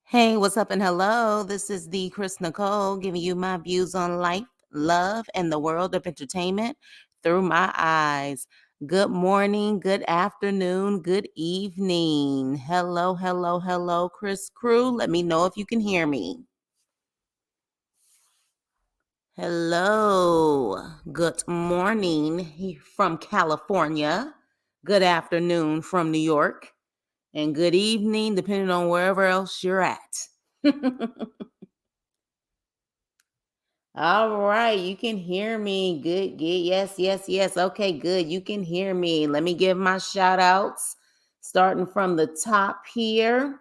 Hey, what's up and hello? This is the Chris Nicole giving you my views on life, love, and the world of entertainment through my eyes. Good morning, good afternoon, good evening. Hello, hello, hello, Chris Crew. Let me know if you can hear me. Hello, good morning from California. Good afternoon from New York. And good evening, depending on wherever else you're at. All right, you can hear me. Good, good. Yes, yes, yes. Okay, good. You can hear me. Let me give my shout outs. Starting from the top here.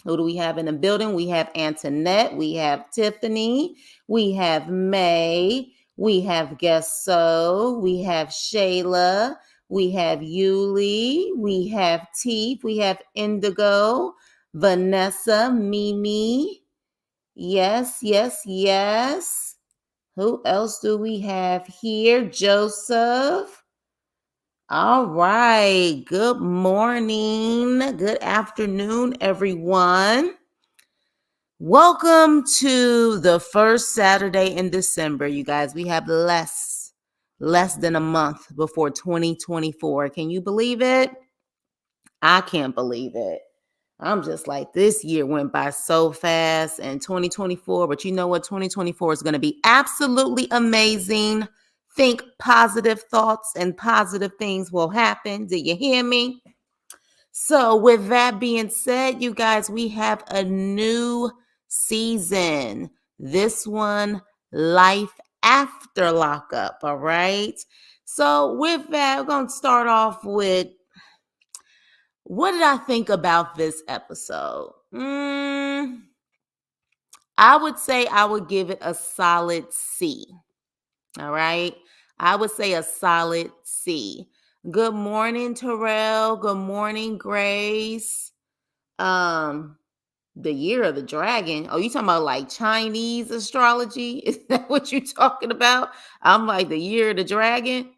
Who do we have in the building? We have Antoinette, we have Tiffany, we have May, we have Gesso, we have Shayla, we have Yuli, we have Teef, we have Indigo, Vanessa, Mimi. Yes, yes, yes. Who else do we have here? Joseph. All right. Good morning. Good afternoon, everyone. Welcome to the first Saturday in December, you guys. We have less than a month before 2024. Can you believe it? I can't believe it. I'm just like, this year went by so fast and 2024, but you know what? 2024 is going to be absolutely amazing. Think positive thoughts and positive things will happen. Do you hear me? So, with that being said, you guys, we have a new season. This one, Life After Lockup. All right. So, with that, we're going to start off with what did I think about this episode? I would say I would give it a solid C. All right. I would say a solid C. Good morning, Terrell. Good morning, Grace. Um, the year of the dragon. Oh, you talking about like Chinese astrology? Is that what you talking about? I'm like the year of the dragon.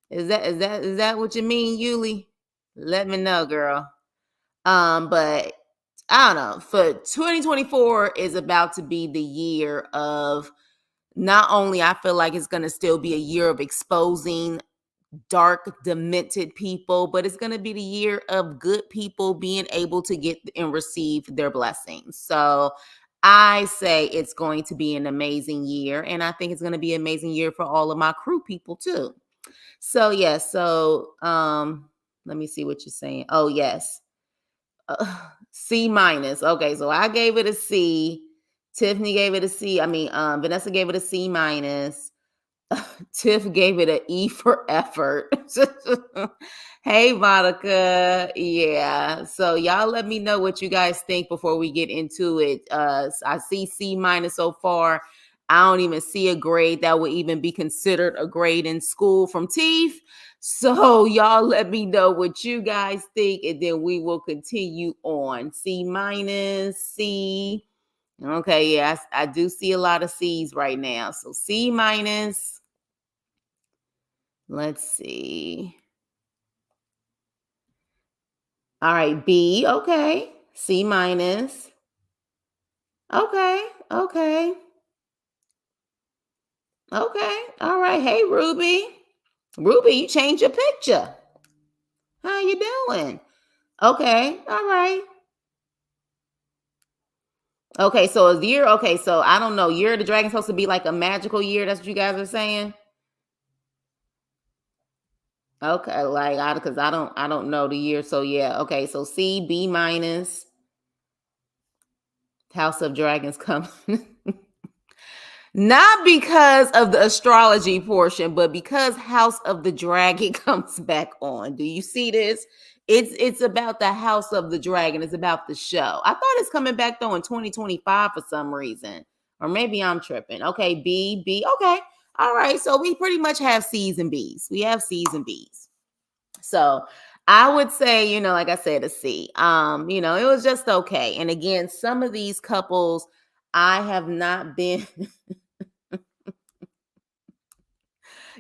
Is that what you mean, Yuli? Let me know, girl. But I don't know. For 2024 is about to be the year of not only I feel like it's going to still be a year of exposing dark, demented people, but it's going to be the year of good people being able to get and receive their blessings. So I say it's going to be an amazing year. And I think it's going to be an amazing year for all of my crew people too. So, yes. Let me see what you're saying. Oh, yes. C minus. Okay, so I gave it a C. Tiffany gave it a C. Vanessa gave it a C minus. Tiff gave it an E for effort. Hey, Monica. Yeah. So y'all let me know what you guys think before we get into it. I see C minus so far. I don't even see a grade that would even be considered a grade in school from Teeth. So y'all let me know what you guys think, and then we will continue on. C minus, C. Okay, yeah, I do see a lot of C's right now. So C minus. Let's see. All right, B. Okay. C minus. Okay. Okay. Okay. All right. Hey, Ruby. Ruby, you changed your picture. How you doing? Okay. All right. Okay. So a year. Okay. So I don't know. Year of the Dragon supposed to be like a magical year. That's what you guys are saying. Okay. Like because I don't know the year. So yeah. Okay. So C, B minus. House of Dragons coming. Not because of the astrology portion, but because House of the Dragon comes back on. Do you see this? It's about the House of the Dragon. It's about the show. I thought it's coming back though in 2025 for some reason. Or maybe I'm tripping. Okay, B, B. Okay. All right. So we pretty much have C's and B's. We have C's and B's. So I would say, like I said, a C. It was just okay. And again, some of these couples I have not been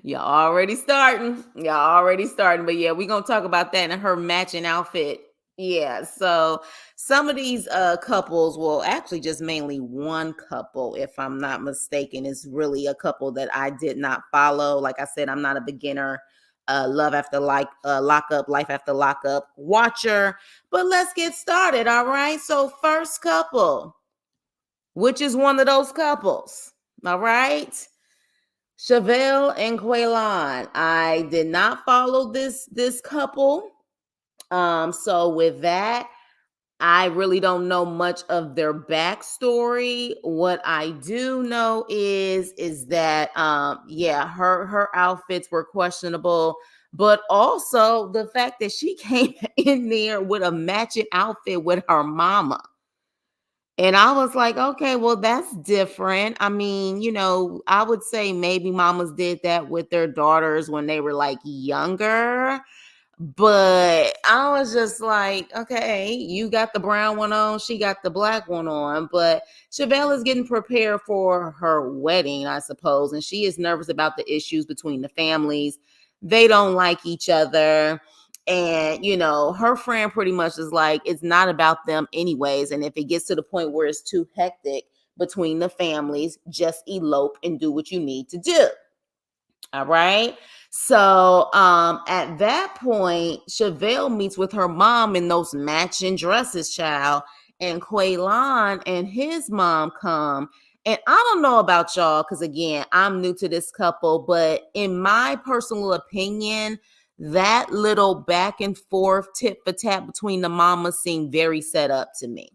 Y'all already starting. Y'all already starting. But yeah, we're gonna talk about that and her matching outfit Yeah, so some of these couples, well, actually just mainly one couple, if I'm not mistaken, is really a couple that I did not follow. Like I said, I'm not a beginner love after like lockup, life after lockup watcher. But let's get started, all right? So first couple, which is one of those couples, all right? Chevelle and Quaylon. I did not follow this couple. So with that, I really don't know much of their backstory. What I do know is that yeah, her outfits were questionable, but also the fact that she came in there with a matching outfit with her mama. And I was like, okay, well, that's different. I mean, I would say maybe mamas did that with their daughters when they were like younger, but I was just like, okay, you got the brown one on, she got the black one on. But Chevelle is getting prepared for her wedding, I suppose. And she is nervous about the issues between the families. They don't like each other. And, her friend pretty much is like, it's not about them, anyways. And if it gets to the point where it's too hectic between the families, just elope and do what you need to do. All right. So at that point, Chevelle meets with her mom in those matching dresses, child. And Quaylon and his mom come. And I don't know about y'all, because again, I'm new to this couple, but in my personal opinion, that little back and forth tit for tat between the mamas seemed very set up to me.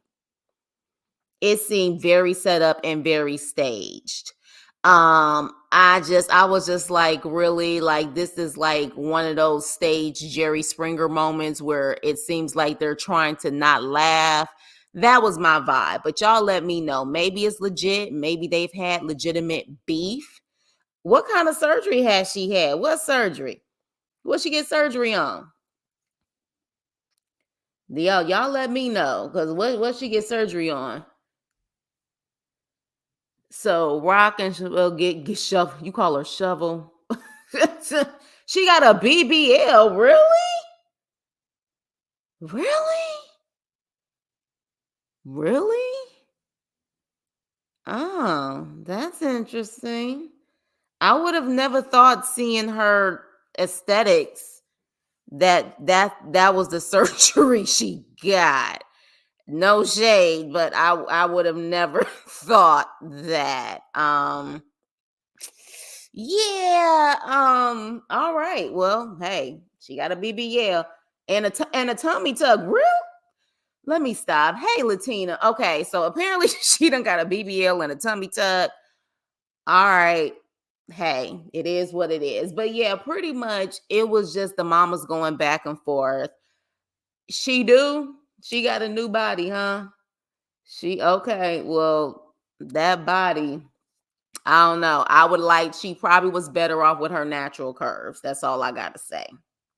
It seemed very set up and very staged. I was just like, really, like, this is like one of those staged Jerry Springer moments where it seems like they're trying to not laugh. That was my vibe. But y'all let me know. Maybe it's legit. Maybe they've had legitimate beef. What kind of surgery has she had? What surgery? What she get surgery on? Y'all let me know. Because what she get surgery on? So Rock and Shovel get shovel. You call her shovel. She got a BBL. Really? Really? Really? Oh, that's interesting. I would have never thought, seeing her aesthetics, that was the surgery she got. No shade, but I would have never thought that. Yeah. All right. Well, hey, she got a BBL and a tummy tuck. Real? Let me stop. Hey, Latina. Okay, so apparently she done got a BBL and a tummy tuck. All right. Hey, it is what it is. But yeah, pretty much it was just the mamas going back and forth. She do? She got a new body, huh? She okay. Well, that body, I don't know. She probably was better off with her natural curves. That's all I got to say.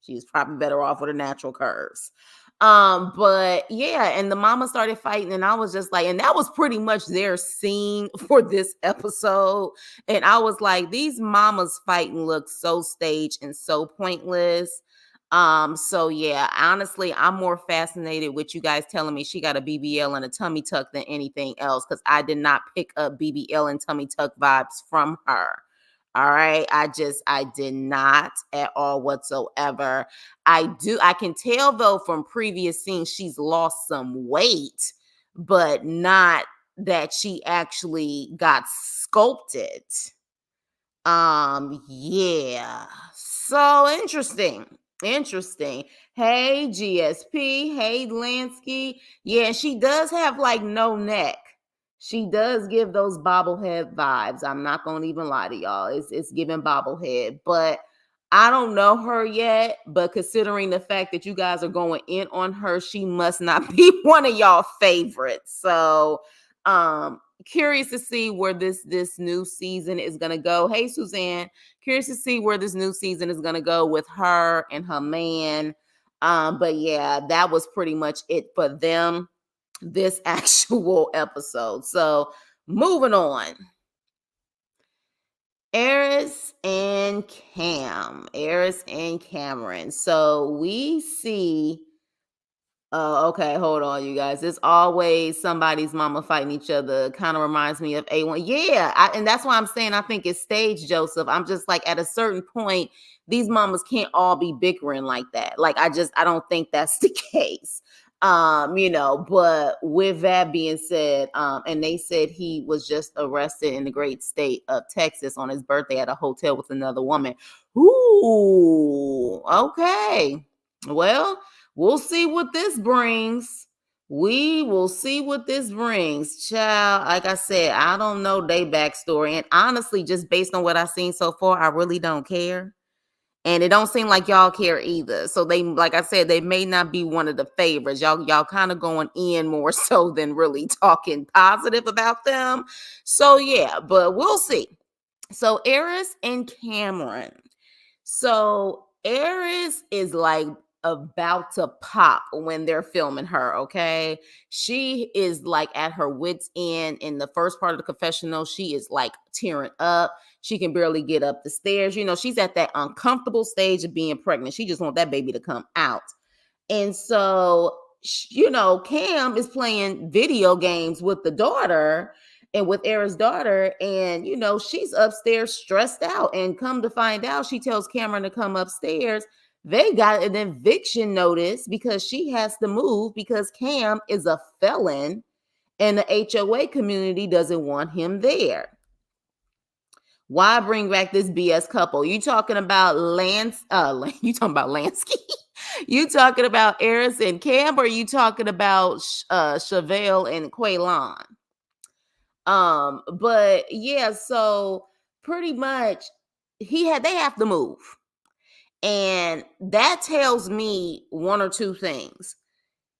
She's probably better off with her natural curves. But yeah, and the mama started fighting, and I was just like, and that was pretty much their scene for this episode. And I was like, these mamas fighting look so staged and so pointless. So yeah, honestly, I'm more fascinated with you guys telling me she got a BBL and a tummy tuck than anything else, because I did not pick up BBL and tummy tuck vibes from her. All right. I did not at all whatsoever. I can tell though from previous scenes she's lost some weight, but not that she actually got sculpted. Yeah. So interesting. Interesting. Hey, GSP. Hey, Lansky. Yeah, she does have like no neck. She does give those bobblehead vibes. I'm not gonna even lie to y'all. It's giving bobblehead, but I don't know her yet. But considering the fact that you guys are going in on her, she must not be one of y'all favorites. So curious to see where this new season is going to go. Hey, Suzanne, curious to see where this new season is going to go with her and her man. But yeah, that was pretty much it for them this actual episode. So moving on. Eris and Cameron. So we see Oh, okay. Hold on, you guys. It's always somebody's mama fighting each other. Kind of reminds me of A1. Yeah. And that's why I'm saying I think it's staged, Joseph. I'm just like, at a certain point, these mamas can't all be bickering like that. Like, I don't think that's the case. But with that being said, and they said he was just arrested in the great state of Texas on his birthday at a hotel with another woman. Ooh, okay. Well, we'll see what this brings. We will see what this brings. Child, like I said, I don't know their backstory. And honestly, just based on what I've seen so far, I really don't care. And it don't seem like y'all care either. So they, like I said, they may not be one of the favorites. Y'all kind of going in more so than really talking positive about them. So yeah, but we'll see. So Eris and Cameron. So Eris is like about to pop when they're filming her, okay? She is like at her wits' end. In the first part of the confessional, she is like tearing up. She can barely get up the stairs. She's at that uncomfortable stage of being pregnant. She just wants that baby to come out. And so, Cam is playing video games with the daughter and with Era's daughter. And, she's upstairs stressed out. And come to find out, she tells Cameron to come upstairs. They got an eviction notice because she has to move because Cam is a felon and the HOA community doesn't want him there. Why bring back this BS couple? You talking about you talking about Lansky? You talking about Eris and Cam, or are you talking about Chevelle and Quaylon? But yeah, so pretty much they have to move. And that tells me one or two things.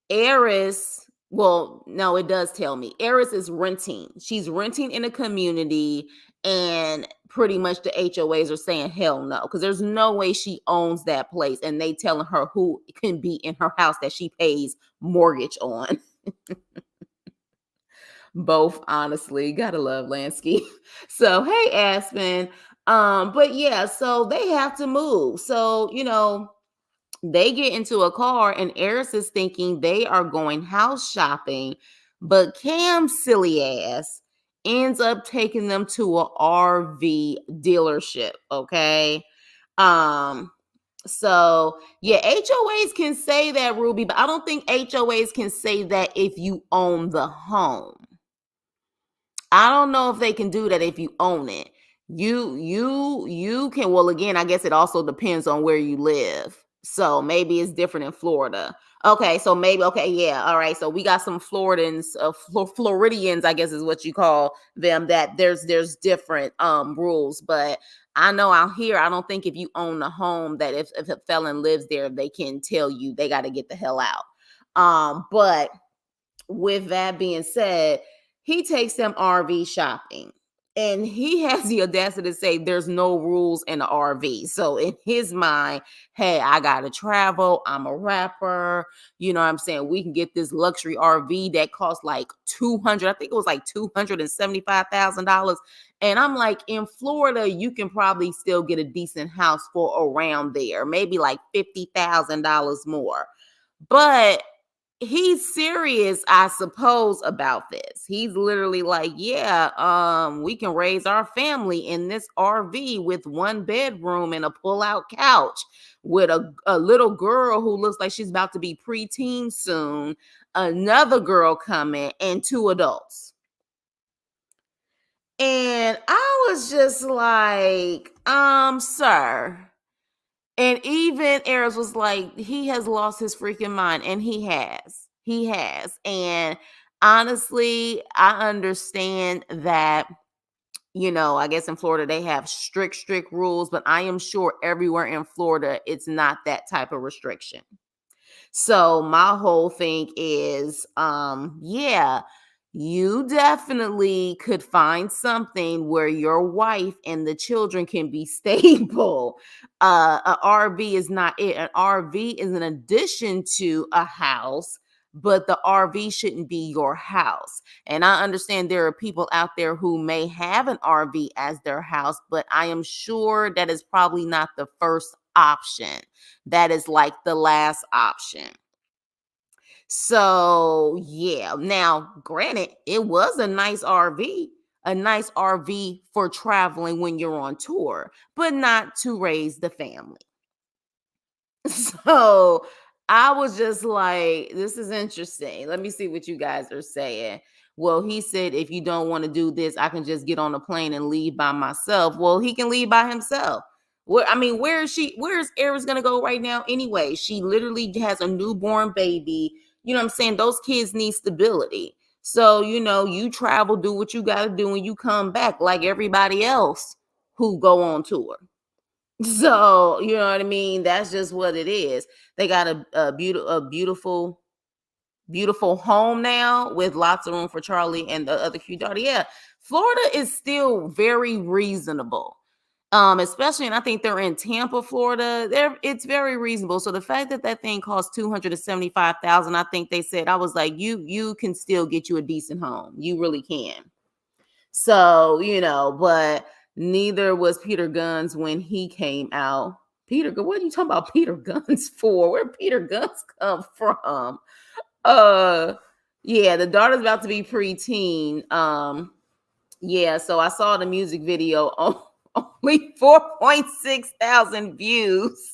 Eris, well, no, it does tell me. Eris is renting. She's renting in a community, and pretty much the HOAs are saying hell no, because there's no way she owns that place, and they telling her who can be in her house that she pays mortgage on. Both, honestly, gotta love Lansky. So hey, Aspen. But yeah, so they have to move. So they get into a car and Eris is thinking they are going house shopping, but Cam's silly ass ends up taking them to a RV dealership. Okay. Um, so yeah, HOAs can say that, Ruby, but I don't think HOAs can say that if you own the home. I don't know if they can do that if you own it. You can, well, again, I guess it also depends on where you live. So maybe it's different in Florida. Okay, so maybe, okay, yeah, all right. So we got some Floridans, Floridians, I guess is what you call them. That there's different rules, but I know out here, I don't think if you own a home that if a felon lives there, they can tell you they got to get the hell out. But with that being said, he takes them RV shopping. And he has the audacity to say there's no rules in the RV. So in his mind, hey, I gotta travel. I'm a rapper. You know what I'm saying? We can get this luxury RV that costs like 200. I think it was like $275,000. And I'm like, in Florida, you can probably still get a decent house for around there, maybe like $50,000 more. But he's serious, I suppose, about this. He's literally like, yeah, we can raise our family in this RV with one bedroom and a pull-out couch with a little girl who looks like she's about to be preteen soon, another girl coming, and two adults. And I was just like, sir. And even Eris was like, he has lost his freaking mind. And he has. He has. And honestly, I understand that, I guess in Florida they have strict rules, but I am sure everywhere in Florida it's not that type of restriction. So my whole thing is, yeah, you definitely could find something where your wife and the children can be stable. A RV is not it. An RV is an addition to a house, but the RV shouldn't be your house. And I understand there are people out there who may have an RV as their house, but I am sure that is probably not the first option. That is like the last option. So, yeah. Now, granted, it was a nice RV for traveling when you're on tour, but not to raise the family. So I was just like, this is interesting. Let me see what you guys are saying. Well, he said, if you don't want to do this, I can just get on a plane and leave by myself. Well, he can leave by himself. Where is she? Where is Eris gonna go right now anyway? She literally has a newborn baby. You know what I'm saying? Those kids need stability. So, you travel, do what you gotta do, and you come back like everybody else who go on tour. So, you know what I mean? That's just what it is. They got a beautiful home now with lots of room for Charlie and the other cute daughter. Yeah, Florida is still very reasonable. Especially, and I think they're in Tampa, Florida. It's very reasonable. So the fact that that thing costs 275,000, I think they said, I was like, you can still get you a decent home. You really can. So, but neither was Peter Guns when he came out. What are you talking about Peter Guns for? Where Peter Guns come from? Uh yeah, the daughter's about to be preteen. Yeah, so I saw the music video on only 4.6 thousand views.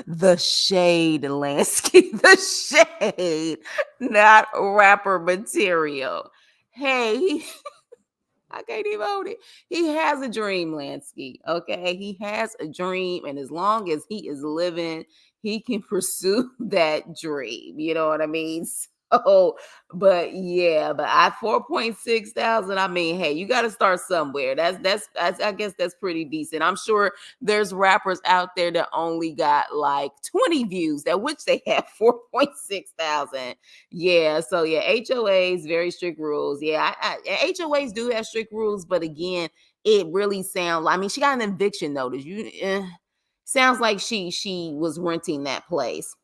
The shade landscape, the shade, not rapper material. Hey, I can't even hold it. He has a dream, Lansky. Okay. He has a dream. And as long as he is living, he can pursue that dream. You know what I mean? So, but yeah, but at 4.6 thousand, I mean, hey, you got to start somewhere. I guess that's pretty decent. I'm sure there's rappers out there that only got like 20 views, that which they have 4.6 thousand. Yeah, so yeah, HOAs, very strict rules. Yeah, HOAs do have strict rules, but again, it really sounds. I mean, she got an eviction notice. Sounds like she was renting that place.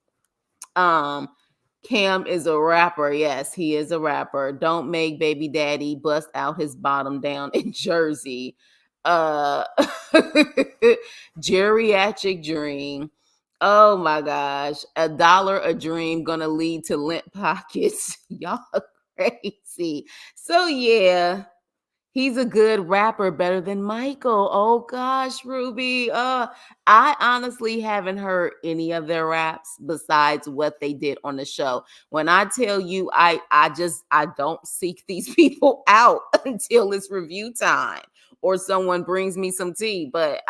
Um, Cam is a rapper. Yes, he is a rapper. Don't make baby daddy bust out his bottom down in Jersey. Uh, geriatric dream. Oh my gosh. $1 a dream gonna lead to limp pockets. Y'all are crazy. So yeah, he's a good rapper, better than Michael. Oh gosh, Ruby. I honestly haven't heard any of their raps besides what they did on the show. When I tell you, I don't seek these people out until it's review time or someone brings me some tea. But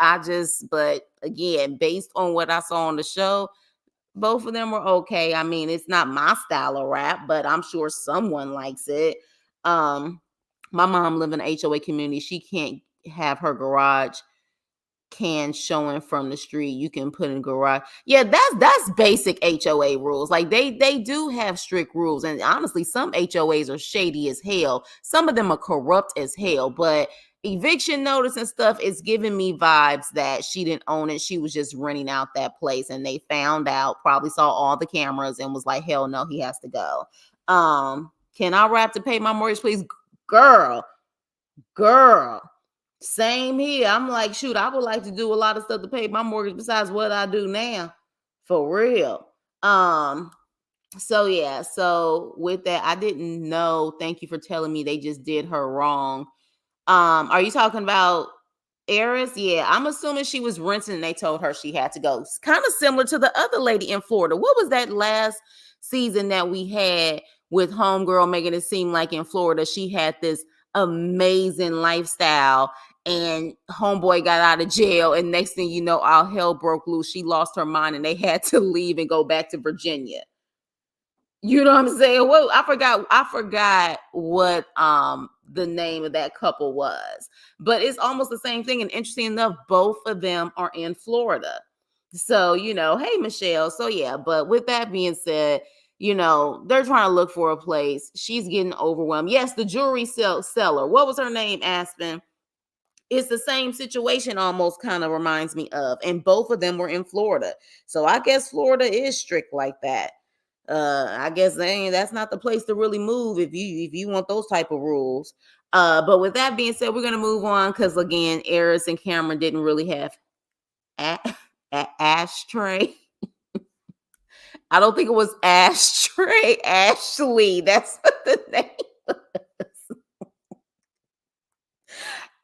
again, based on what I saw on the show, both of them were okay. I mean, it's not my style of rap, but I'm sure someone likes it. Um, my mom live in an HOA community. She can't have her garage can showing from the street. You can put in garage. Yeah, that's basic HOA rules. Like they do have strict rules, and honestly, some HOAs are shady as hell. Some of them are corrupt as hell. But eviction notice and stuff is giving me vibes that she didn't own it. She was just renting out that place, and they found out, probably saw all the cameras, and was like, hell no, he has to go. Can I rap to pay my mortgage, please, girl? Girl, same here. I'm like, shoot, I would like to do a lot of stuff to pay my mortgage besides what I do now. For real. Um, so yeah, so with that, I didn't know. Thank you for telling me they just did her wrong. Are you talking about Eris? Yeah, I'm assuming she was renting and they told her she had to go. It's kind of similar to the other lady in Florida. What was that last season that we had with Homegirl making it seem like in Florida she had this amazing lifestyle and Homeboy got out of jail and next thing you know, all hell broke loose. She lost her mind and they had to leave and go back to Virginia. You know what I'm saying? Well, I forgot what the name of that couple was. But it's almost the same thing. And interesting enough, both of them are in Florida. So, hey Michelle. So yeah, but with that being said, they're trying to look for a place. She's getting overwhelmed. Yes, the jewelry seller. What was her name, Aspen? It's the same situation, almost kind of reminds me of. And both of them were in Florida. So I guess Florida is strict like that. I guess that's not the place to really move if you want those type of rules. But with that being said, we're gonna move on because again, Eris and Cameron didn't really have a ashtray. I don't think it was Ashtray. Ashley. That's what the name.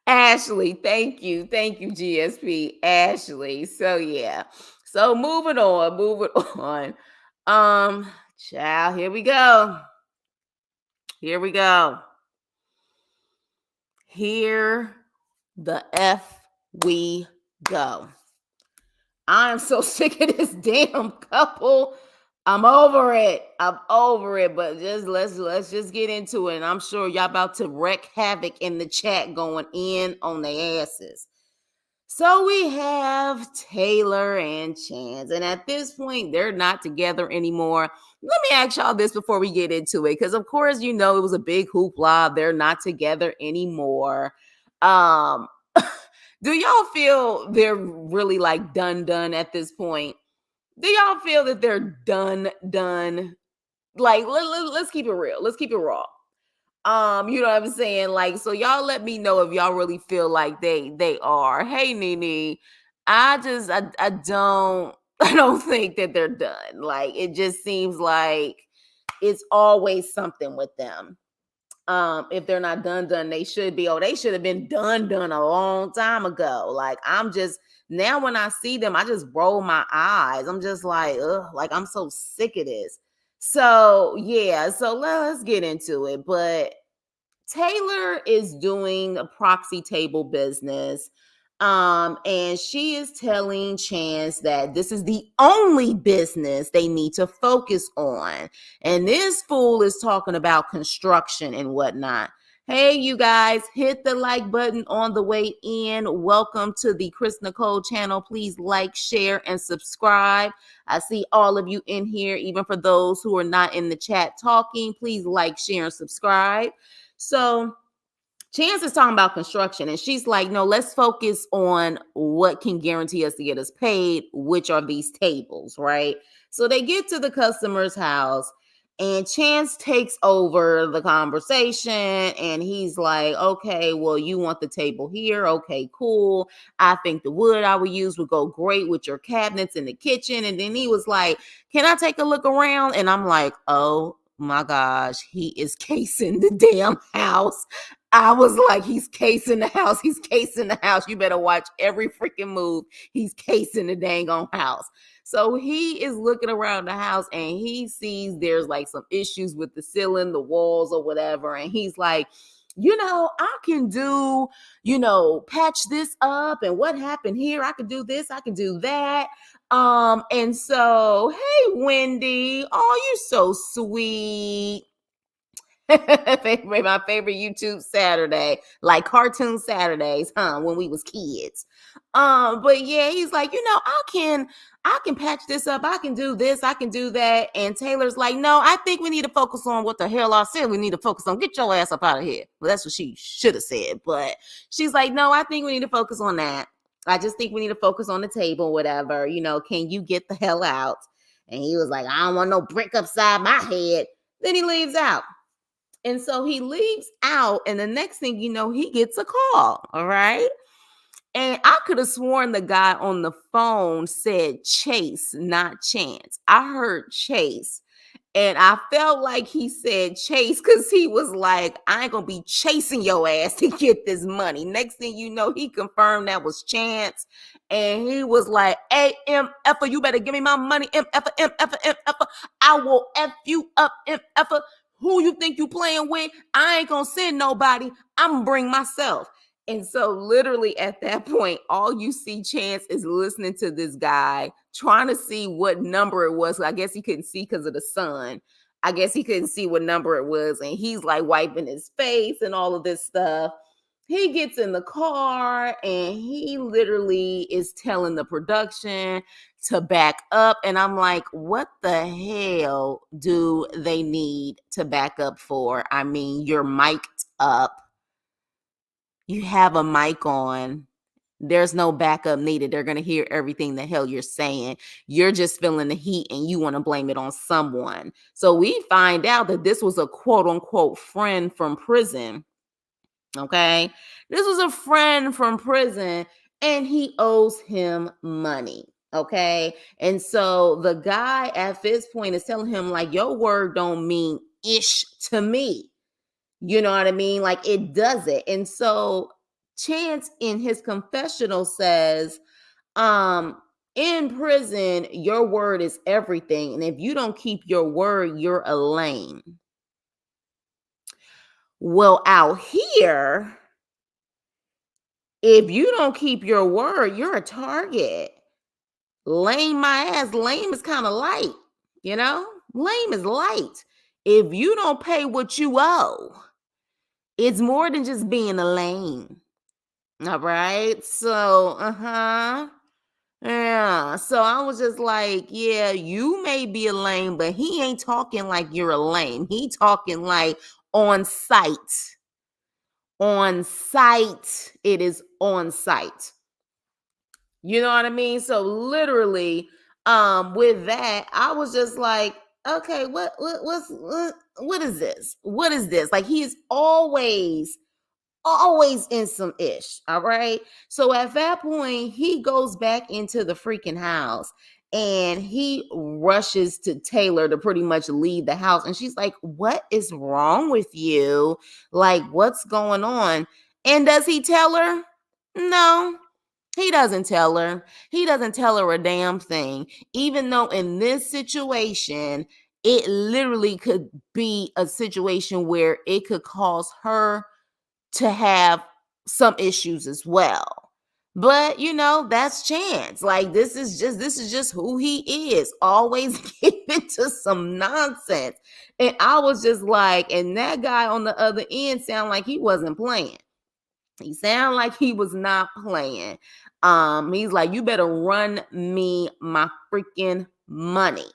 Ashley. Thank you. Thank you, GSP. Ashley. So yeah. So moving on, moving on. Child, here we go. Here we go. Here the F we go. I'm so sick of this damn couple. I'm over it. I'm over it. But just let's just get into it. And I'm sure y'all about to wreak havoc in the chat going in on their asses. So we have Taylor and Chance. And at this point, they're not together anymore. Let me ask y'all this before we get into it. Because of course, you know, it was a big hoopla. They're not together anymore. Um, do y'all feel they're really like done at this point? Do y'all feel that they're done? Like, let's keep it real. Let's keep it raw. You know what I'm saying? Like, so y'all let me know if y'all really feel like they are. Hey, Nene, I don't I don't think that they're done. Like, it just seems like it's always something with them. If they're not done, they should be. Oh, they should have been done a long time ago. Like, I'm just now when I see them, I just roll my eyes. I'm just like, ugh, like I'm so sick of this. So yeah, so let's get into it. But Taylor is doing a proxy table business. And she is telling Chance that this is the only business they need to focus on. And this fool is talking about construction and whatnot. Hey, you guys, hit the like button on the way in. Welcome to the Chris Nicole channel. Please like, share, and subscribe. I see all of you in here, even for those who are not in the chat talking. Please like, share, and subscribe. So Chance is talking about construction, and she's like, no, let's focus on what can guarantee us to get us paid, which are these tables, right? So they get to the customer's house, and Chance takes over the conversation, and he's like, okay, well, you want the table here? Okay, cool. I think the wood I would use would go great with your cabinets in the kitchen. And then he was like, can I take a look around? And I'm like, oh my gosh, he is casing the damn house. I was like, he's casing the house. He's casing the house. You better watch every freaking move. He's casing the dang on house. So he is looking around the house and he sees there's like some issues with the ceiling, the walls, or whatever. And he's like, you know, I can do, you know, patch this up. And what happened here? I can do this. I can do that. And so, hey, Wendy. Oh, you're so sweet. My favorite YouTube Saturday, like cartoon Saturdays, huh? When we was kids. But yeah, he's like, you know, I can patch this up, I can do this, I can do that. And Taylor's like, no, I think we need to focus on what the hell I said. We need to focus on get your ass up out of here. Well, that's what she should have said. But she's like, no, I think we need to focus on that. I just think we need to focus on the table, whatever. You know, can you get the hell out? And he was like, I don't want no brick upside my head. Then he leaves out. And so he leaves out, and the next thing you know, he gets a call. All right. And I could have sworn the guy on the phone said Chase, not Chance. I heard Chase. And I felt like he said Chase because he was like, I ain't going to be chasing your ass to get this money. Next thing you know, he confirmed that was Chance. And he was like, hey, MFer, you better give me my money. MFer, MFer, MFer. I will F you up, MFer. Who you think you playing with? I ain't going to send nobody. I'm going to bring myself. And so literally at that point, all you see Chance is listening to this guy trying to see what number it was. I guess he couldn't see because of the sun. I guess he couldn't see what number it was. And he's like wiping his face and all of this stuff. He gets in the car and he literally is telling the production to back up. And I'm like, what the hell do they need to back up for? I mean, you're mic'd up. You have a mic on. There's no backup needed. They're going to hear everything the hell you're saying. You're just feeling the heat and you want to blame it on someone. So we find out that this was a quote unquote friend from prison. Okay. This was a friend from prison and he owes him money. Okay. And so the guy at this point is telling him, like, your word don't mean ish to me. You know what I mean? Like, it doesn't. And so Chance in his confessional says, um, in prison, your word is everything. And if you don't keep your word, you're a lame. Well, out here, if you don't keep your word, you're a target. Lame my ass. Lame is kind of light, you know? Lame is light. If you don't pay what you owe, it's more than just being a lame. All right. So, yeah. So I was just like, yeah, you may be a lame, but he ain't talking like you're a lame. He talking like on site. On site. It is on site. You know what I mean? So literally, with that, I was just like, okay, what is this? What is this? Like, he is always in some ish. All right. So at that point, he goes back into the freaking house and he rushes to Taylor to pretty much leave the house. And she's like, what is wrong with you? Like, what's going on? And does he tell her? No, he doesn't tell her. He doesn't tell her a damn thing. Even though in this situation, it literally could be a situation where it could cause her to have some issues as well. But you know, that's Chance. Like, this is just who he is. Always get into some nonsense. And I was just like, and that guy on the other end sounded like he wasn't playing. He sounded like he was not playing. He's like, you better run me my freaking money.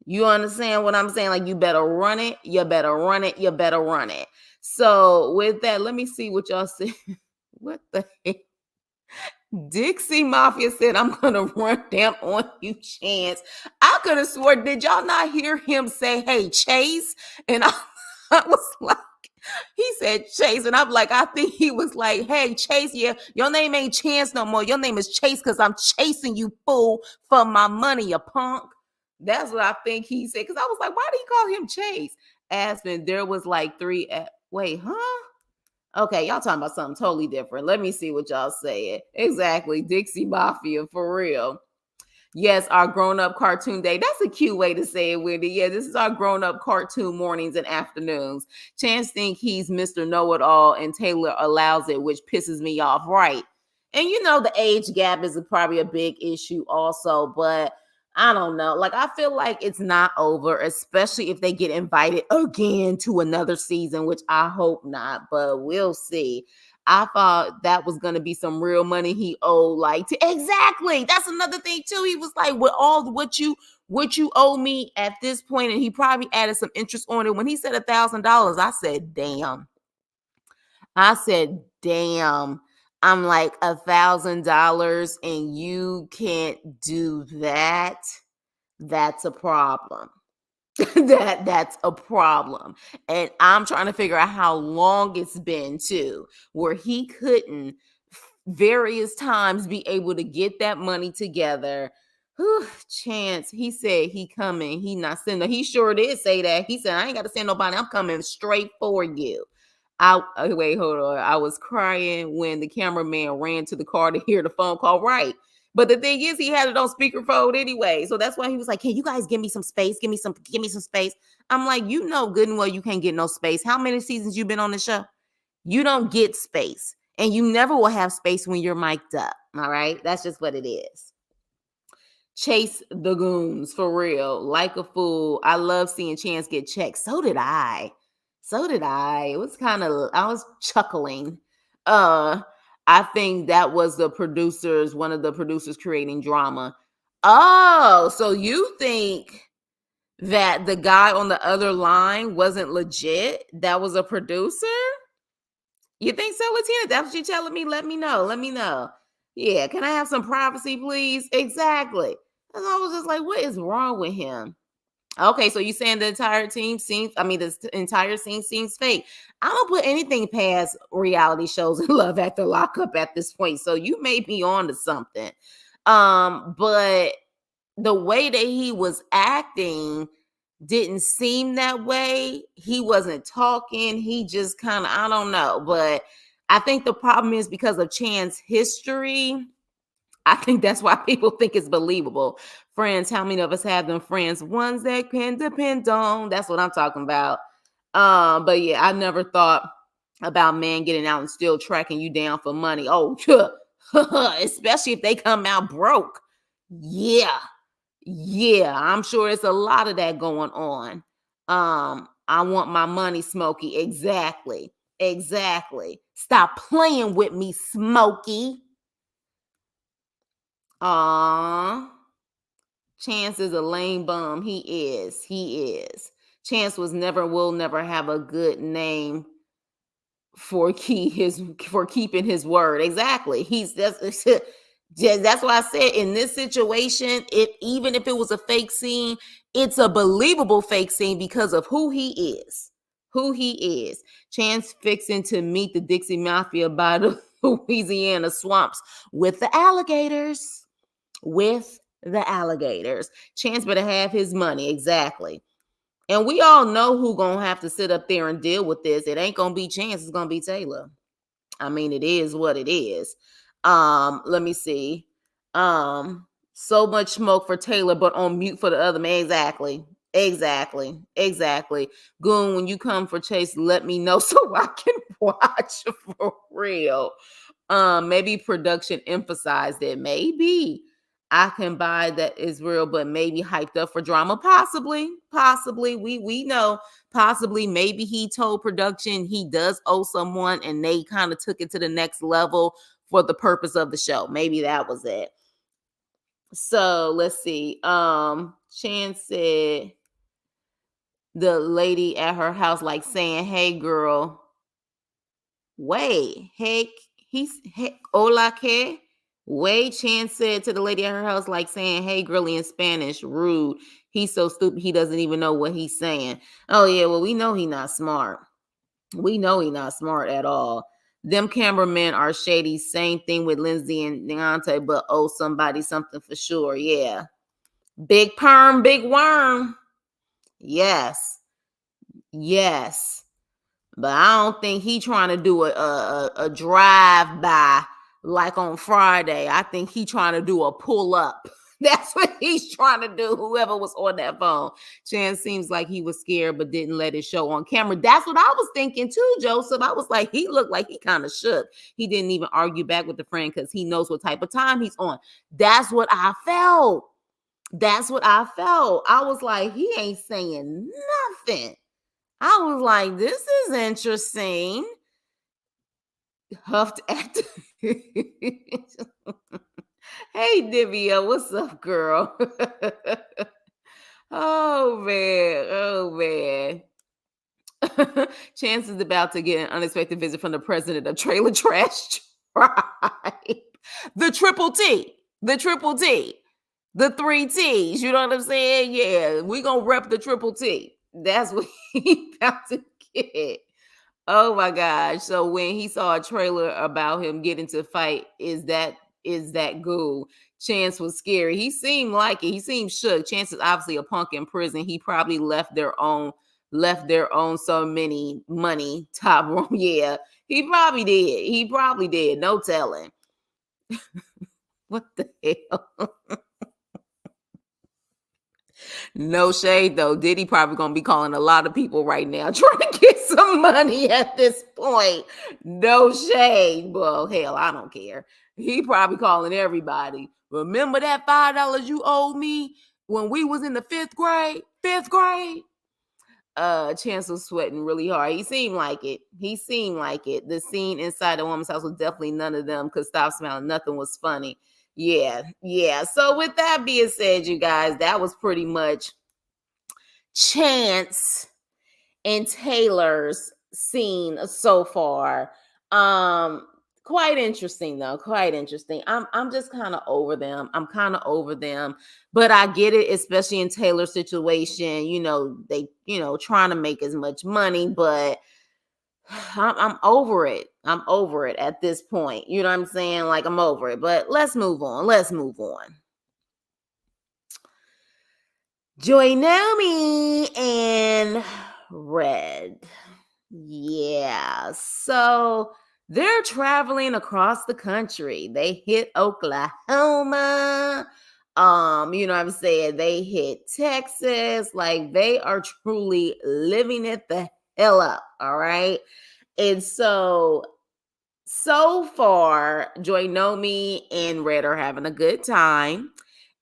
You understand what I'm saying? Like, you better run it, you better run it, you better run it. So with that, let me see what y'all say. What the heck? Dixie Mafia said, I'm gonna run down on you, Chance. I could have swore, did y'all not hear him say, hey, Chase? And I was like, he said Chase, and I'm like, I think he was like, hey, Chase, yeah, your name ain't Chance no more. Your name is Chase because I'm chasing you, fool, for my money, you punk. That's what I think he said. Because I was like, why do you call him Chase? Aspen, there was like three. Wait, huh? Okay, y'all talking about something totally different. Let me see what y'all saying. Exactly. Dixie Mafia, for real. Yes, our grown-up cartoon day. That's a cute way to say it, Wendy. Yeah, this is our grown-up cartoon mornings and afternoons. Chance think he's Mr. Know-It-All, and Taylor allows it, which pisses me off. Right. And you know, the age gap is probably a big issue also, but I don't know. Like, I feel like it's not over, especially if they get invited again to another season, which I hope not, but we'll see. I thought that was gonna be some real money he owed. Like, exactly. That's another thing too. He was like, with all what you owe me at this point, and he probably added some interest on it. When he said $1,000, I said, damn. I said, damn. I'm like, $1,000 and you can't do that. That's a problem. That's a problem. And I'm trying to figure out how long it's been too, where he couldn't various times be able to get that money together. Whew, Chance, he said he coming. He not sending. He sure did say that. He said, I ain't got to send nobody. I'm coming straight for you. Wait, hold on. I was crying when the cameraman ran to the car to hear the phone call. Right. But the thing is, he had it on speakerphone anyway. So that's why he was like, can you guys give me some space? Give me some space. I'm like, you know good and well you can't get no space. How many seasons you been on the show? You don't get space. And you never will have space when you're mic'd up. All right. That's just what it is. Chase the goons for real. Like a fool. I love seeing Chance get checked. So did I. So did I. It was kind of, I was chuckling. I think that was one of the producers creating drama. Oh, so you think that the guy on the other line wasn't legit? That was a producer? You think so, Latina? That's what you're telling me? Let me know. Let me know. Yeah, can I have some privacy, please? Exactly. And I was just like, what is wrong with him? Okay, so you saying the entire team seems, I mean, entire scene seems fake. I don't put anything past reality shows and Love After Lockup at this point. So you may be on to something. But the way that he was acting didn't seem that way. He wasn't talking. He just kind of, I don't know. But I think the problem is because of Chan's history. I think that's why people think it's believable. Friends, how many of us have them friends? Ones that can depend on. That's what I'm talking about. But yeah, I never thought about men getting out and still tracking you down for money. Oh, especially if they come out broke. Yeah. Yeah, I'm sure it's a lot of that going on. I want my money, Smokey. Exactly. Exactly. Stop playing with me, Smokey. Aw. Chance is a lame bum. He is. He is. Chance will never have a good name for keeping his word. Exactly. That's why I said in this situation, even if it was a fake scene, it's a believable fake scene because of who he is. Who he is. Chance fixing to meet the Dixie Mafia by the Louisiana swamps with the alligators. With the alligators. Chance better have his money. Exactly. And we all know who gonna have to sit up there and deal with this. It ain't gonna be Chance, it's gonna be Taylor. I mean, it is what it is. Let me see. So much smoke for Taylor, but on mute for the other man. Exactly. Exactly. Exactly. Goon, when you come for Chase, let me know so I can watch for real. Maybe production emphasized it. Maybe I can buy that is real, but maybe hyped up for drama. Possibly. We know. Possibly, maybe he told production he does owe someone, and they kind of took it to the next level for the purpose of the show. Maybe that was it. So let's see. Chan said the lady at her house, like saying, "Hey, girl." Wait, heck, hola que? Wait, Chan said to the lady at her house, like saying, "Hey, girly" in Spanish, rude. He's so stupid, he doesn't even know what he's saying. Oh, yeah, well, we know he's not smart. We know he's not smart at all. Them cameramen are shady. Same thing with Lindsay and Deontay, but owe somebody something for sure. Yeah. Big perm, big worm. Yes. Yes. But I don't think he trying to do a drive by like on Friday. I think he trying to do a pull up. That's what he's trying to do. Whoever was on that phone. Chan seems like he was scared but didn't let it show on camera. That's what I was thinking too, Joseph. I was like, he looked like he kind of shook. He didn't even argue back with the friend because he knows what type of time he's on. That's what I felt. That's what I felt. I was like, he ain't saying nothing. I was like, this is interesting. Huffed at. Hey, Divya, what's up, girl? Oh, man. Oh, man. Chance is about to get an unexpected visit from the president of Trailer Trash Tribe. The triple T. The triple T. The three T's. You know what I'm saying? Yeah, we going to rep the triple T. That's what he about to get. Oh my gosh. So when he saw a trailer about him getting to fight, is that goo? Chance was scary. He seemed like it. He seemed shook. Chance is obviously a punk in prison. He probably left their own so many money top room. Yeah, he probably did. He probably did. No telling. What the hell? No shade though. Diddy probably gonna be calling a lot of people right now trying to get some money at this point. No shade. Well, hell, I don't care. He probably calling everybody. Remember that $5 you owed me when we was in the fifth grade? Fifth grade? Chance was sweating really hard. He seemed like it. He seemed like it. The scene inside the woman's house was definitely none of them could stop smiling. Nothing was funny. Yeah. So with that being said, you guys, that was pretty much Chance and Taylor's scene so far. Quite interesting though. Quite interesting. I'm just kind of over them. I'm kind of over them. But I get it, especially in Taylor's situation. They trying to make as much money, but I'm over it. I'm over it at this point. You know what I'm saying? Like, I'm over it. But let's move on. Let's move on. Joy Naomi and Red. Yeah. So they're traveling across the country. They hit Oklahoma. You know what I'm saying? They hit Texas. Like, they are truly living it the hell up. All right. And so far, Joynomi and Red are having a good time.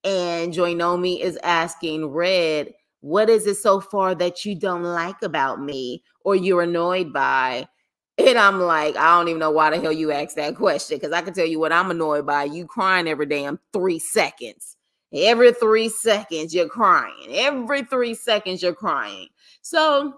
And Joynomi is asking Red, what is it so far that you don't like about me or you're annoyed by? And I'm like, I don't even know why the hell you asked that question, because I can tell you what I'm annoyed by. You crying every damn 3 seconds. Every 3 seconds, you're crying. Every 3 seconds, you're crying. So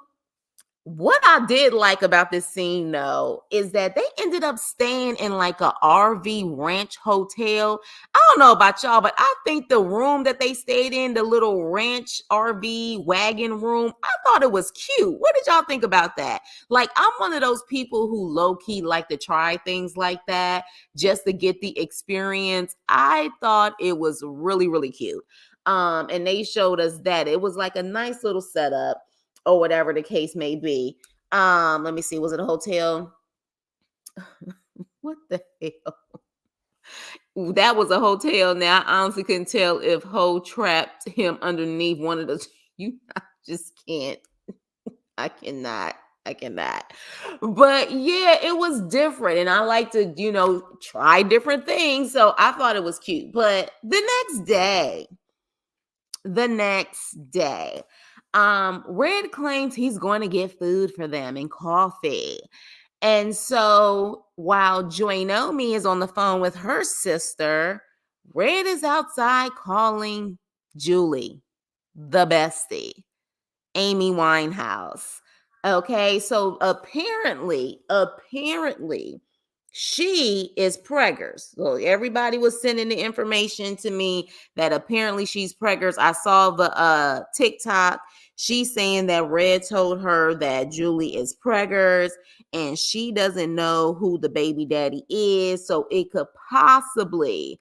what I did like about this scene, though, is that they ended up staying in like a RV ranch hotel. I don't know about y'all, but I think the room that they stayed in, the little ranch RV wagon room, I thought it was cute. What did y'all think about that? Like, I'm one of those people who low key like to try things like that just to get the experience. I thought it was really, really cute. And they showed us that it was like a nice little setup or whatever the case may be. Let me see. Was it a hotel? What the hell? That was a hotel. Now I honestly couldn't tell if Ho trapped him underneath one of those. You, I just can't. I cannot. I cannot. But yeah, it was different. And I like to, try different things. So I thought it was cute. But the next day, Red claims he's going to get food for them and coffee. And so while Joynomi is on the phone with her sister, Red is outside calling Julie, the bestie, Amy Winehouse. Okay, so apparently, she is preggers. So everybody was sending the information to me that apparently she's preggers. I saw the TikTok. She's saying that Red told her that Julie is preggers and she doesn't know who the baby daddy is. So it could possibly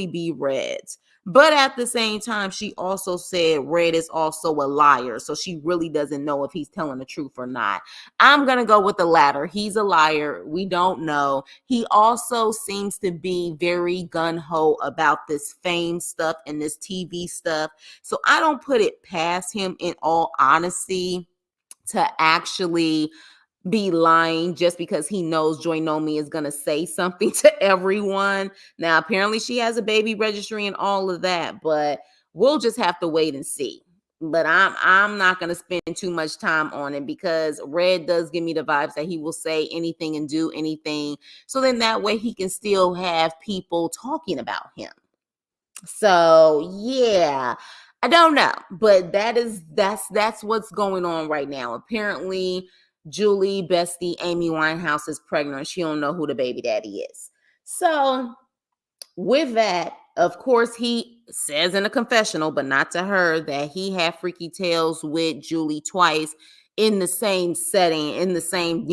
be Red's. But at the same time, she also said Red is also a liar. So she really doesn't know if he's telling the truth or not. I'm going to go with the latter. He's a liar. We don't know. He also seems to be very gung-ho about this fame stuff and this TV stuff. So I don't put it past him, in all honesty, to actually be lying just because he knows Joynomi is going to say something to everyone. Now, apparently she has a baby registry and all of that, but we'll just have to wait and see. But I'm not going to spend too much time on it, because Red does give me the vibes that he will say anything and do anything. So then that way he can still have people talking about him. So yeah, I don't know, but that's what's going on right now. Apparently, Julie, bestie Amy Winehouse, is pregnant. She don't know who the baby daddy is. So with that, of course, he says in a confessional, but not to her, that he had freaky tales with Julie twice in the same setting, in the same,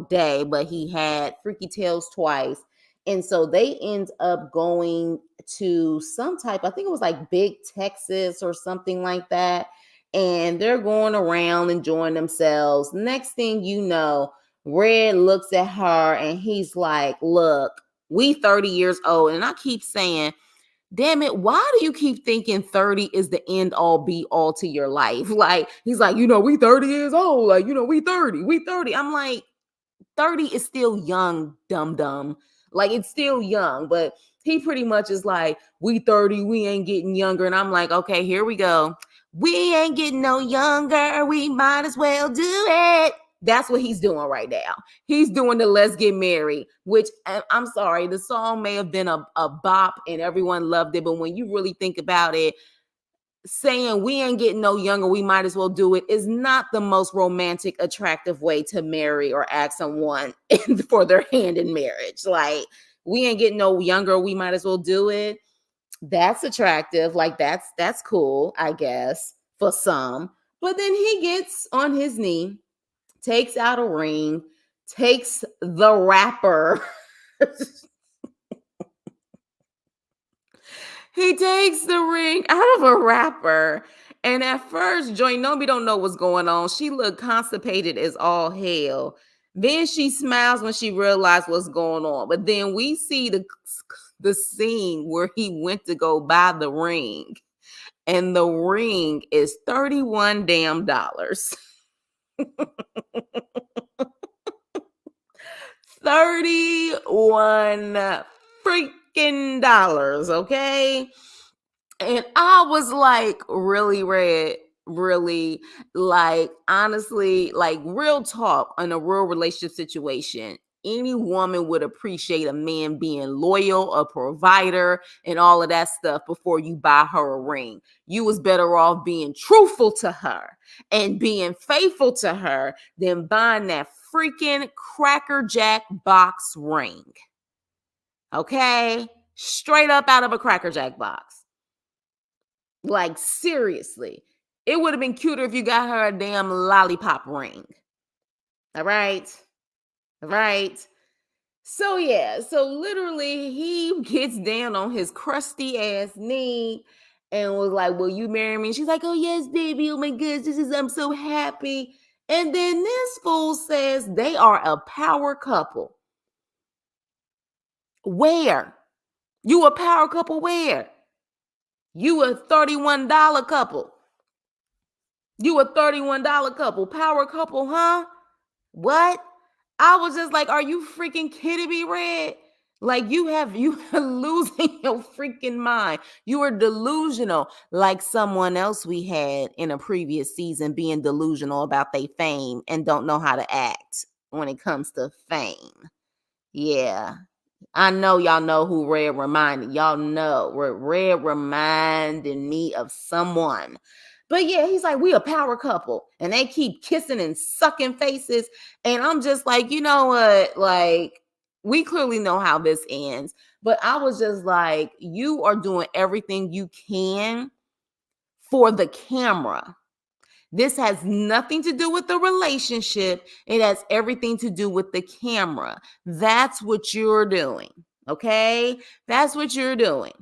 day, but he had freaky tales twice. And so they end up going to some type, I think it was like Big Texas or something like that. And they're going around enjoying themselves. Next thing you know, Red looks at her and he's like, look, we 30 years old. And I keep saying, damn it, why do you keep thinking 30 is the end all be all to your life? Like, he's like, we 30 years old. Like, we 30. I'm like, 30 is still young, dumb. Like, it's still young, but he pretty much is like, we 30, we ain't getting younger. And I'm like, okay, here we go. We ain't getting no younger. We might as well do it. That's what he's doing right now. He's doing the Let's Get Married, which, I'm sorry, the song may have been a bop and everyone loved it. But when you really think about it, saying we ain't getting no younger, we might as well do it, is not the most romantic, attractive way to marry or ask someone for their hand in marriage. Like, we ain't getting no younger, we might as well do it. That's attractive. Like, that's cool, I guess, for some. But then he gets on his knee, takes out a ring, takes the wrapper. He takes the ring out of a wrapper. And at first, Joy Nomi don't know what's going on. She looked constipated as all hell. Then she smiles when she realized what's going on. But then we see the scene where he went to go buy the ring. And the ring is 31 damn dollars. 31 freaking dollars, okay? And I was like, really, Red, really, like, honestly, like, real talk in a real relationship situation. Any woman would appreciate a man being loyal, a provider, and all of that stuff before you buy her a ring. You was better off being truthful to her and being faithful to her than buying that freaking Cracker Jack box ring. Okay? Straight up out of a Cracker Jack box. Like, seriously. It would have been cuter if you got her a damn lollipop ring. All right? All right? So, yeah. So, literally, he gets down on his crusty ass knee and was like, will you marry me? She's like, oh, yes, baby. Oh, my goodness. I'm so happy. And then this fool says they are a power couple. Where? You a power couple where? You a $31 couple. You a $31 couple. Power couple, huh? What? I was just like, are you freaking kidding me, Red? Like you are losing your freaking mind. You are delusional, like someone else we had in a previous season being delusional about their fame and don't know how to act when it comes to fame. Yeah. I know y'all know who Red reminded. Y'all know Red reminded me of someone. But yeah, he's like, we a power couple. And they keep kissing and sucking faces. And I'm just like, you know what? Like, we clearly know how this ends. But I was just like, you are doing everything you can for the camera. This has nothing to do with the relationship. It has everything to do with the camera. That's what you're doing. Okay? That's what you're doing.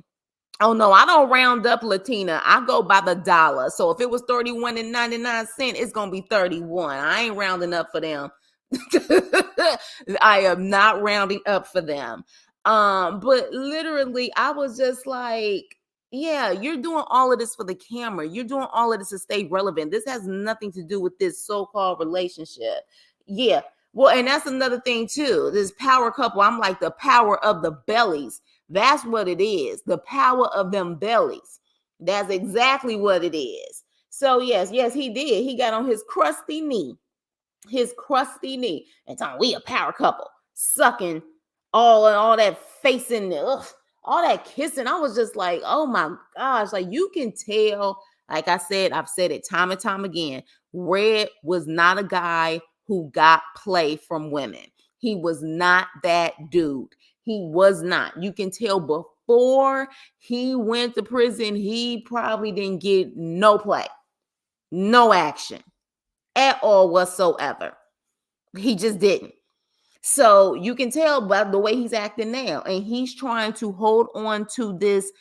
Oh no, I don't round up, Latina. I go by the dollar. So if it was 31 and 99 cents, it's gonna be 31. I ain't rounding up for them. I am not rounding up for them. But literally, I was just like, yeah, you're doing all of this for the camera. You're doing all of this to stay relevant. This has nothing to do with this so-called relationship. Yeah. Well, and that's another thing too. This power couple, I'm like the power of the bellies. That's what it is. The power of them bellies. That's exactly what it is. So yes, he did. He got on his crusty knee and talking, we a power couple, sucking all that facing, all that kissing. I was just like, oh my gosh, like you can tell, like I said, I've said it time and time again, Red was not a guy who got play from women. He was not that dude. He was not. You can tell before he went to prison, he probably didn't get no play, no action at all whatsoever. He just didn't. So you can tell by the way he's acting now. And he's trying to hold on to this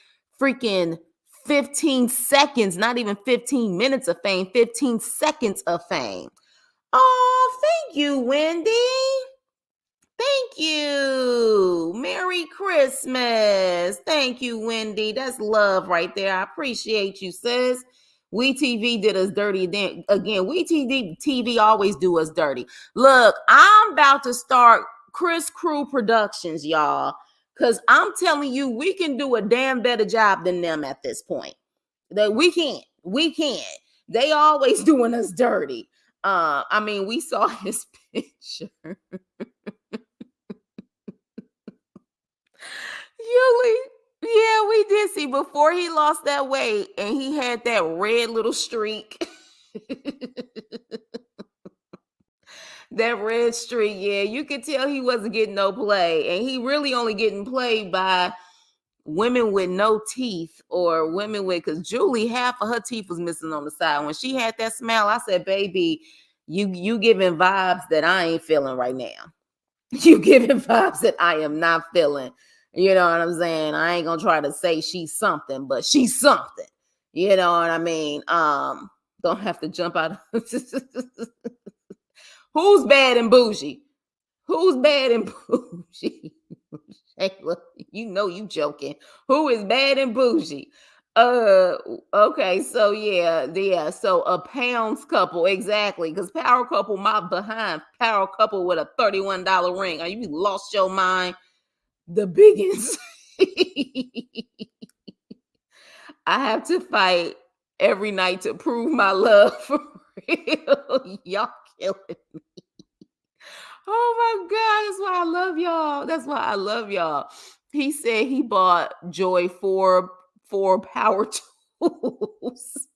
freaking 15 seconds, not even 15 minutes of fame, 15 seconds of fame. Oh, thank you, Wendy. Thank you. Merry Christmas. Thank you, Wendy. That's love right there. I appreciate you, sis. We TV did us dirty again. We TV always do us dirty. Look, I'm about to start Chris Crew Productions, y'all, because I'm telling you, we can do a damn better job than them at this point. That we can't. We can't. They always doing us dirty. I mean, we saw his picture. Yuli, yeah, we did see before he lost that weight and he had that red little streak. That red streak, yeah, you could tell he wasn't getting no play. And he really only getting played by women with no teeth or women with, because Julie, half of her teeth was missing on the side. When she had that smile, I said, baby, you giving vibes that I ain't feeling right now. You giving vibes that I am not feeling. You know what I'm saying? I ain't gonna try to say she's something, but she's something. You know what I mean? Don't have to jump out. Who's bad and bougie? Who's bad and bougie? Shayla, you know you joking. Who is bad and bougie? Uh okay, so yeah. So a pounds couple, exactly. Because power couple, my behind power couple with a $31 ring. Are you lost your mind? The biggins. I have to fight every night to prove my love for real. Y'all killing. Oh my God, that's why I love y'all. That's why I love y'all. He said he bought Joy four power tools.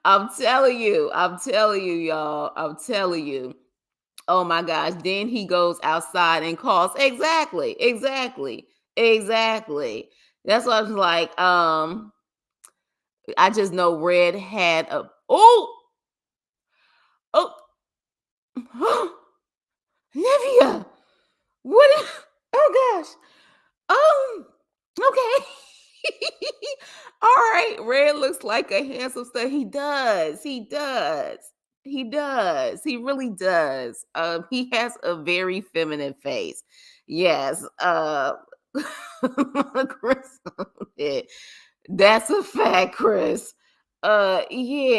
I'm telling you, y'all. I'm telling you. Oh my gosh. Then he goes outside and calls. Exactly. That's what I was like. I just know Red had a oh Livia. What? Oh gosh. Okay. All right. Red looks like a handsome stud. He does. He really does. He has a very feminine face. Yes. Chris, yeah, that's a fact, Chris. Yeah.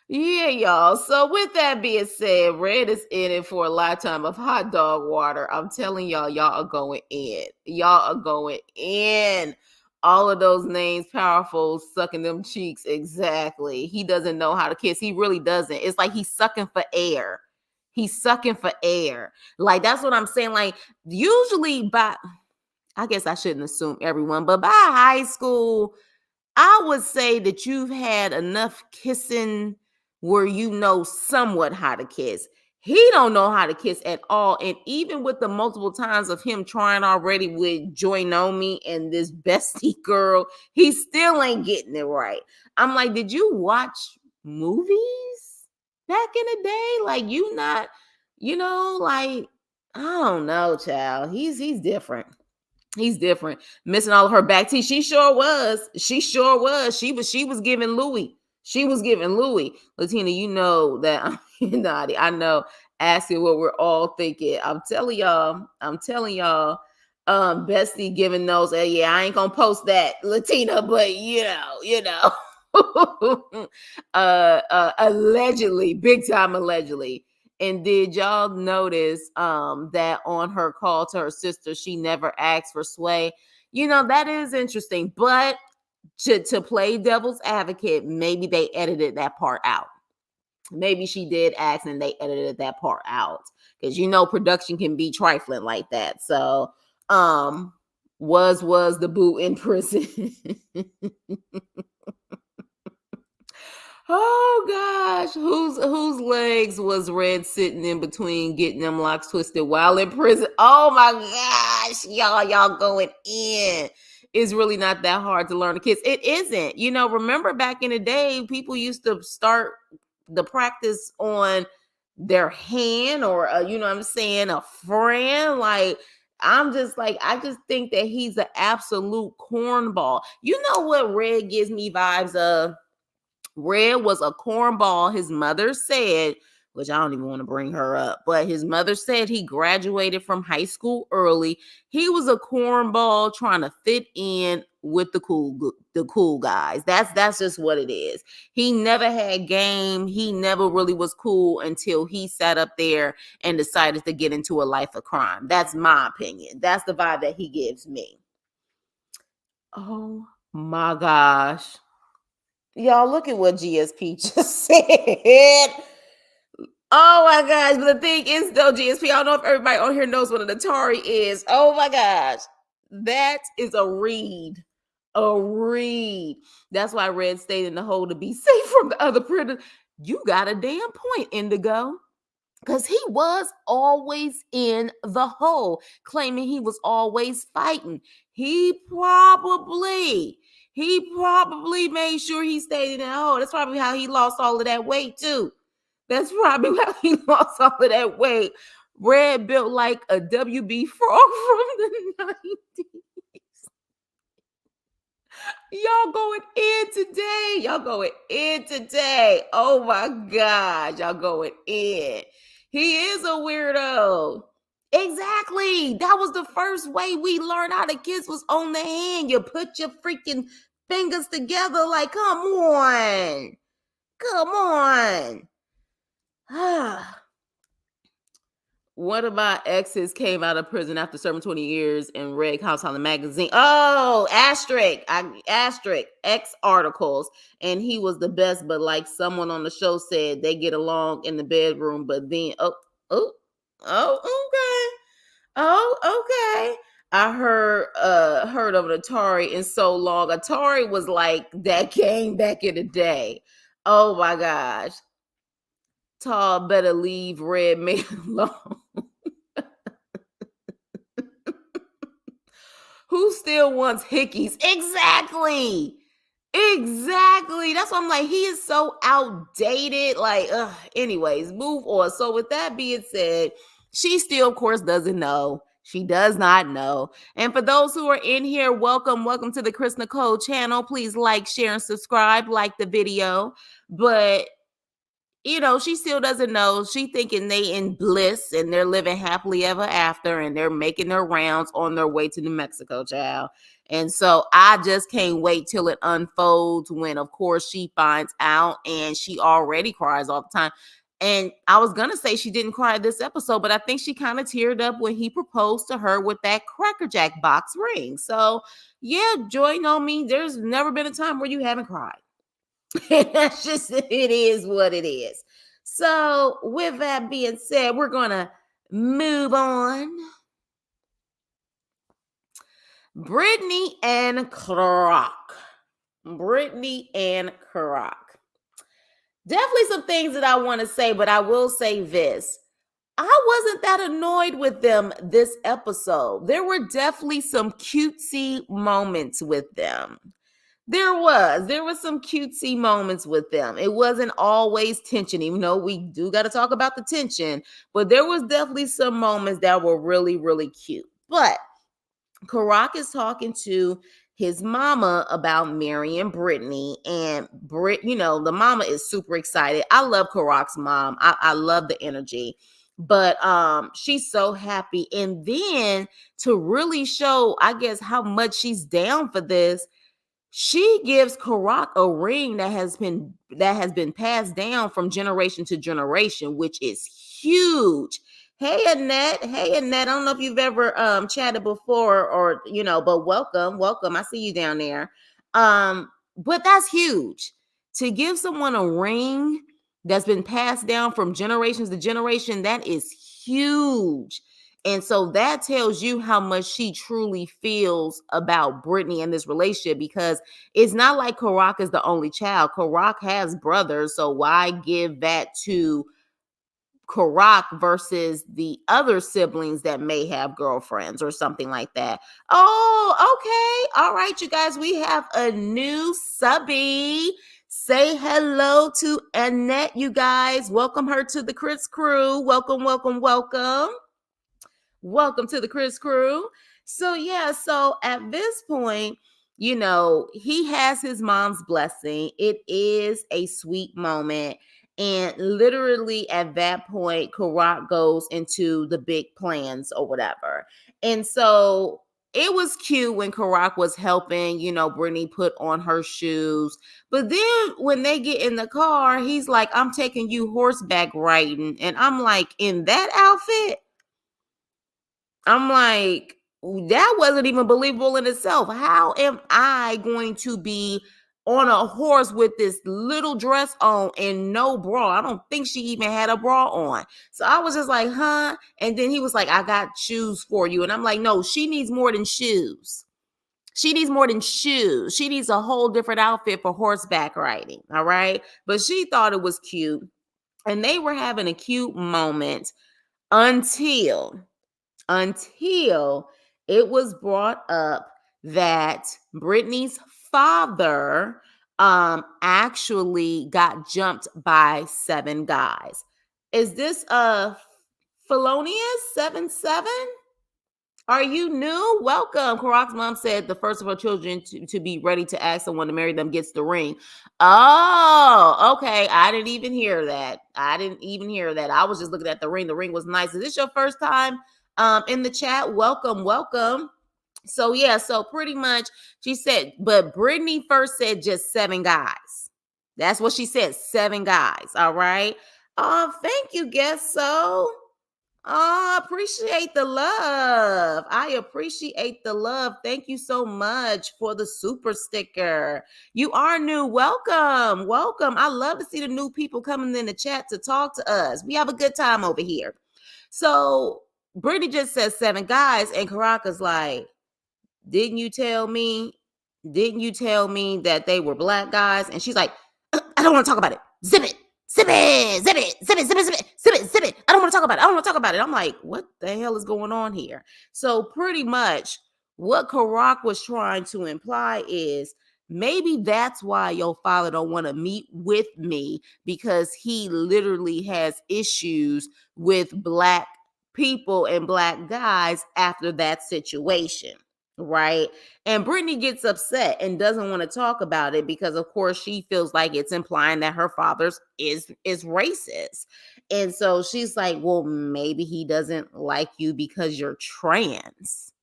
Yeah, y'all. So with that being said, Red is in it for a lifetime of hot dog water. I'm telling y'all, y'all are going in. Y'all are going in. All of those names, powerful, sucking them cheeks. Exactly. He doesn't know how to kiss. He really doesn't. It's like he's sucking for air. He's sucking for air. Like that's what I'm saying. Like usually by I guess I shouldn't assume everyone, but by high school, I would say that you've had enough kissing where you know somewhat how to kiss. He don't know how to kiss at all. And even with the multiple times of him trying already with Joy Nomi and this bestie girl, he still ain't getting it right. I'm like, did you watch movies back in the day? Like you not, like I don't know, child. He's different. He's different. Missing all of her back teeth. She sure was. She was giving Louis. She was giving Louis. Latina, you know that I'm naughty. I know. Asking what we're all thinking. I'm telling y'all. Bestie giving those. Yeah, I ain't gonna post that, Latina, but allegedly, big time allegedly. And did y'all notice that on her call to her sister, she never asked for Sway? That is interesting. But to play devil's advocate, maybe they edited that part out. Maybe she did ask and they edited that part out. Because production can be trifling like that. So was the boo in prison? Oh gosh, whose legs was Red sitting in between getting them locks twisted while in prison? Oh my gosh, y'all going in. It's really not that hard to learn to kiss. It isn't. Remember back in the day, people used to start the practice on their hand or what I'm saying, a friend. Like I just think that he's an absolute cornball. You know what Red gives me vibes of? Red was a cornball. His mother said, which I don't even want to bring her up, but his mother said he graduated from high school early. He was a cornball trying to fit in with the cool guys. That's just what it is. He never had game. He never really was cool until he sat up there and decided to get into a life of crime. That's my opinion. That's the vibe that he gives me. Oh my gosh. Y'all, look at what GSP just said. Oh my gosh. But the thing is, though, GSP, I don't know if everybody on here knows what an Atari is. Oh my gosh. That is a read. A read. That's why Red stayed in the hole to be safe from the other predators. You got a damn point, Indigo. Because he was always in the hole, claiming he was always fighting. He probably made sure he stayed in that hole. That's probably how he lost all of that weight too. That's probably why he lost all of that weight. Red built like a WB frog from the 90s. Y'all going in today. Y'all going in today. Oh my God. Y'all going in. He is a weirdo. Exactly. That was the first way we learned how to kiss was on the hand. You put your freaking fingers together like, come on. Come on. One of my exes came out of prison after serving 20 years and read House on the magazine. Oh, asterisk, X articles. And he was the best, but like someone on the show said, they get along in the bedroom, but then, okay. Oh, okay. I heard of an Atari in so long. Atari was like that game back in the day. Oh my gosh. Tall better leave red man alone. Who still wants hickeys? Exactly. Exactly. That's why I'm like, he is so outdated. Like, anyways, move on. So, with that being said, she still, of course, doesn't know. She does not know. And for those who are in here, welcome. Welcome to the Chris Nicole channel. Please like, share, and subscribe. Like the video. But she still doesn't know. She thinking they in bliss and they're living happily ever after and they're making their rounds on their way to New Mexico, child. And so I just can't wait till it unfolds when, of course, she finds out and she already cries all the time. And I was going to say she didn't cry this episode, but I think she kind of teared up when he proposed to her with that Cracker Jack box ring. So, yeah, Joy, know me, there's never been a time where you haven't cried. That's just, it is what it is. So, with that being said, we're going to move on. Brittany and Croc. Brittany and Croc. Definitely some things that I want to say, but I will say this. I wasn't that annoyed with them this episode. There were definitely some cutesy moments with them. There was some cutesy moments with them. It wasn't always tension, even though we do got to talk about the tension, but there was definitely some moments that were really, really cute. But Karak is talking to his mama about marrying Brittany, and the mama is super excited. I love Karak's mom. I love the energy. But she's so happy. And then to really show, I guess, how much she's down for this, she gives Karak a ring that has been passed down from generation to generation, which is huge. Hey Annette. Hey Annette. I don't know if you've ever chatted before or but welcome. I see you down there. But that's huge. To give someone a ring that's been passed down from generations to generation, that is huge. And so that tells you how much she truly feels about Brittany and this relationship, because it's not like Karak is the only child. Karak has brothers. So why give that to Karak versus the other siblings that may have girlfriends or something like that? Oh, okay. All right, you guys, we have a new subby. Say hello to Annette, you guys. Welcome her to the Chris crew. Welcome, welcome, welcome. Welcome to the Chris crew. So at this point, he has his mom's blessing. It is a sweet moment. And literally at that point, Karak goes into the big plans or whatever. And so it was cute when Karak was helping, Brittany put on her shoes. But then when they get in the car, he's like, I'm taking you horseback riding. And I'm like, in that outfit? I'm like, that wasn't even believable in itself. How am I going to be on a horse with this little dress on and no bra? I don't think she even had a bra on. So I was just like, huh? And then he was like, I got shoes for you. And I'm like, no, she needs more than shoes. She needs more than shoes. She needs a whole different outfit for horseback riding. All right. But she thought it was cute. And they were having a cute moment until it was brought up that Brittany's father actually got jumped by 7 guys. Is this Felonious 77? Are you new? Welcome. Karak's mom said the first of her children to be ready to ask someone to marry them gets the ring. Oh, okay. I didn't even hear that. I was just looking at the ring. The ring was nice. Is this your first time in the chat? Welcome, welcome. So yeah, so pretty much she said, but Brittany first said just 7 guys. That's what she said, 7 guys. All right. Thank you, guess so. Oh, appreciate the love. I appreciate the love. Thank you so much for the super sticker. You are new. Welcome. Welcome. I love to see the new people coming in the chat to talk to us. We have a good time over here. So Brittany just says 7 guys, and Karaka's like, didn't you tell me? Didn't you tell me that they were black guys? And she's like, I don't want to talk about it. Zip it. Zip it. Zip it. Zip it. Zip it. Zip it. Zip it. Zip it. I don't want to talk about it. I don't want to talk about it. I'm like, what the hell is going on here? So pretty much what Karak was trying to imply is maybe that's why your father don't want to meet with me, because he literally has issues with black people and black guys after that situation. Right. And Brittany gets upset and doesn't want to talk about it because of course she feels like it's implying that her father's is racist. And so she's like, well, maybe he doesn't like you because you're trans.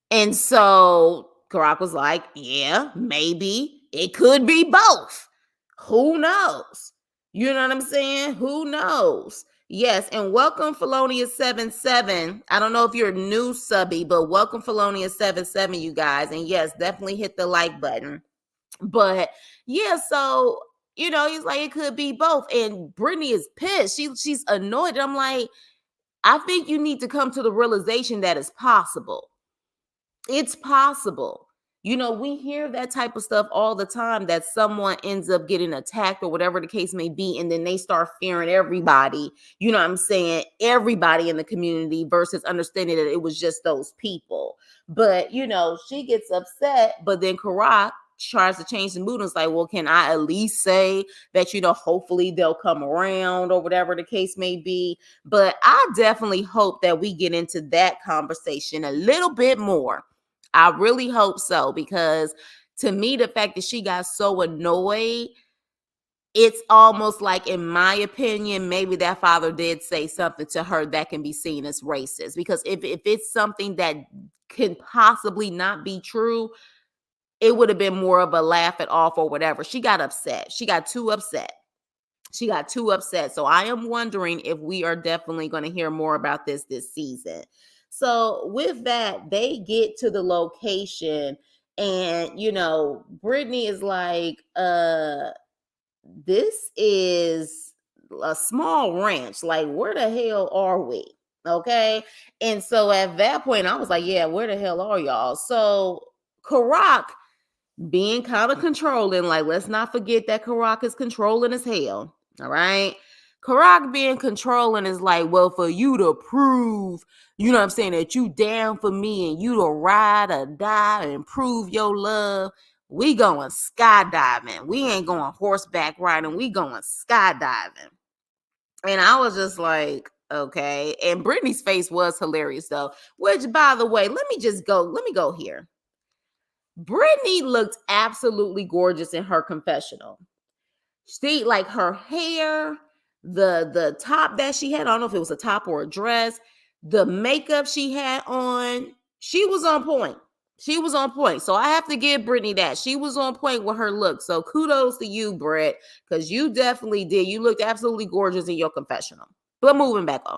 And so Karak was like, yeah, maybe it could be both. Who knows? You know what I'm saying? Who knows? Yes, and welcome Felonious77. I don't know if you're new subby, but welcome Felonious77, you guys. And yes, definitely hit the like button. But yeah, so he's like, it could be both. And Brittany is pissed. She's annoyed. And I'm like, I think you need to come to the realization that it's possible. It's possible. We hear that type of stuff all the time, that someone ends up getting attacked or whatever the case may be, and then they start fearing everybody, you know what I'm saying? Everybody in the community versus understanding that it was just those people. But, she gets upset, but then Karak tries to change the mood and it's like, well, can I at least say that, hopefully they'll come around or whatever the case may be. But I definitely hope that we get into that conversation a little bit more. I really hope so, because to me, the fact that she got so annoyed, it's almost like, in my opinion, maybe that father did say something to her that can be seen as racist. Because if it's something that can possibly not be true, it would have been more of a laugh it off or whatever. She got upset. She got too upset. So I am wondering if we are definitely going to hear more about this season. So with that, they get to the location and, Brittany is like, this is a small ranch. Like, where the hell are we? Okay. And so at that point, I was like, yeah, where the hell are y'all? So Karak being kind of controlling, like, let's not forget that Karak is controlling as hell. All right. Karak being controlling is like, well, for you to prove, you know what I'm saying, that you down for me and you to ride or die and prove your love, we going skydiving. We ain't going horseback riding. We going skydiving. And I was just like, okay. And Brittany's face was hilarious though, which, by the way, let me go here. Brittany looked absolutely gorgeous in her confessional. She, like, her hair, the top that she had, I don't know if it was a top or a dress, the makeup she had on, she was on point. She was on point. So I have to give Brittany that. She was on point with her look. So kudos to you, Britt, because you definitely did. You looked absolutely gorgeous in your confessional. But moving back on.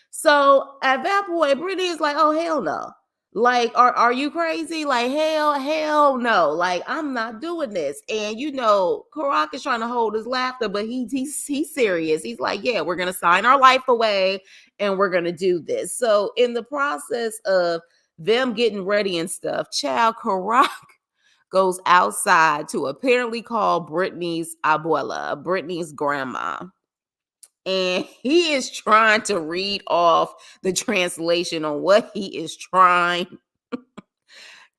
So at that point, Brittany is like, oh, hell no. Like, are you crazy? Like, hell no. Like, I'm not doing this. And, Karak is trying to hold his laughter, but he's serious. He's like, yeah, we're going to sign our life away and we're going to do this. So in the process of them getting ready and stuff, child, Karak goes outside to apparently call Brittany's abuela, Brittany's grandma. And he is trying to read off the translation on what he is trying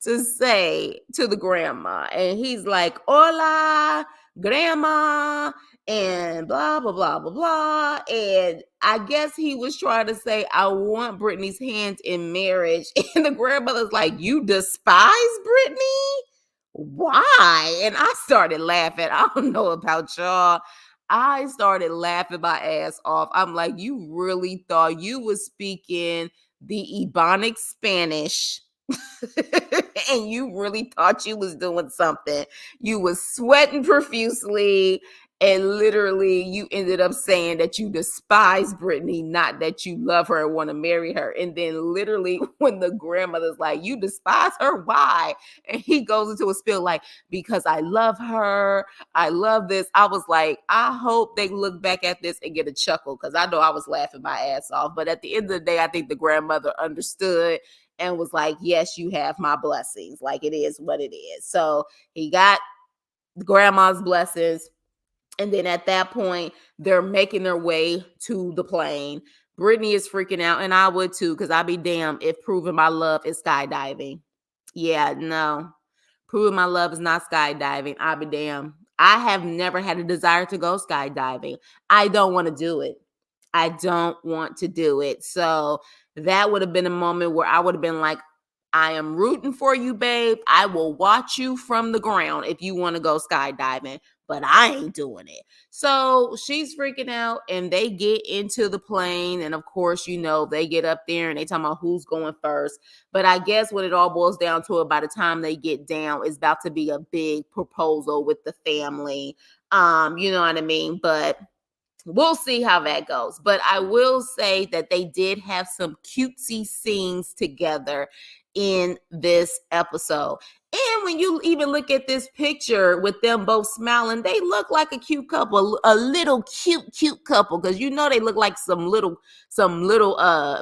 to say to the grandma. And he's like, hola, grandma, and blah, blah, blah, blah, blah. And I guess he was trying to say, I want Brittany's hand in marriage. And the grandmother's like, you despise Brittany? Why? And I started laughing. I don't know about y'all. I started laughing my ass off. I'm like, you really thought you was speaking the Ebonic Spanish and you really thought you was doing something. You was sweating profusely, and literally you ended up saying that you despise Brittany, not that you love her and want to marry her. And then literally when the grandmother's like, you despise her, why? And he goes into a spiel like, because I love her, I love this. I was like, I hope they look back at this and get a chuckle, because I know I was laughing my ass off. But at the end of the day, I think the grandmother understood and was like, yes, you have my blessings. Like, it is what it is. So he got grandma's blessings. And then at that point, they're making their way to the plane. Brittany is freaking out, and I would too, because I'd be damned if proving my love is skydiving. Yeah, no. Proving my love is not skydiving. I'll be damned. I have never had a desire to go skydiving. I don't want to do it. I don't want to do it. So that would have been a moment where I would have been like, I am rooting for you, babe. I will watch you from the ground if you want to go skydiving, but I ain't doing it. So she's freaking out, and they get into the plane. And of course, you know, they get up there and they talking about who's going first. But I guess what it all boils down to, by the time they get down, is about to be a big proposal with the family. You know what I mean? But we'll see how that goes. But I will say that they did have some cutesy scenes together in this episode. And when you even look at this picture with them both smiling, they look like a cute couple, a little cute couple, because you know they look like some little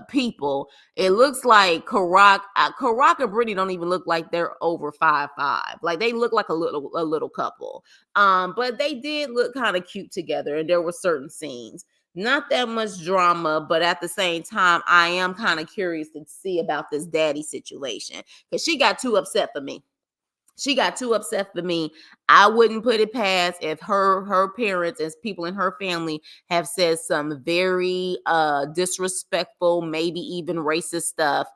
people. It looks like Karak and Brittany don't even look like they're over 5'5". Like, they look like a little couple. But they did look kind of cute together, and there were certain scenes. Not that much drama, but at the same time, I am kind of curious to see about this daddy situation, because she got too upset for me. She got too upset for me. I wouldn't put it past if her parents and people in her family have said some very disrespectful, maybe even racist stuff.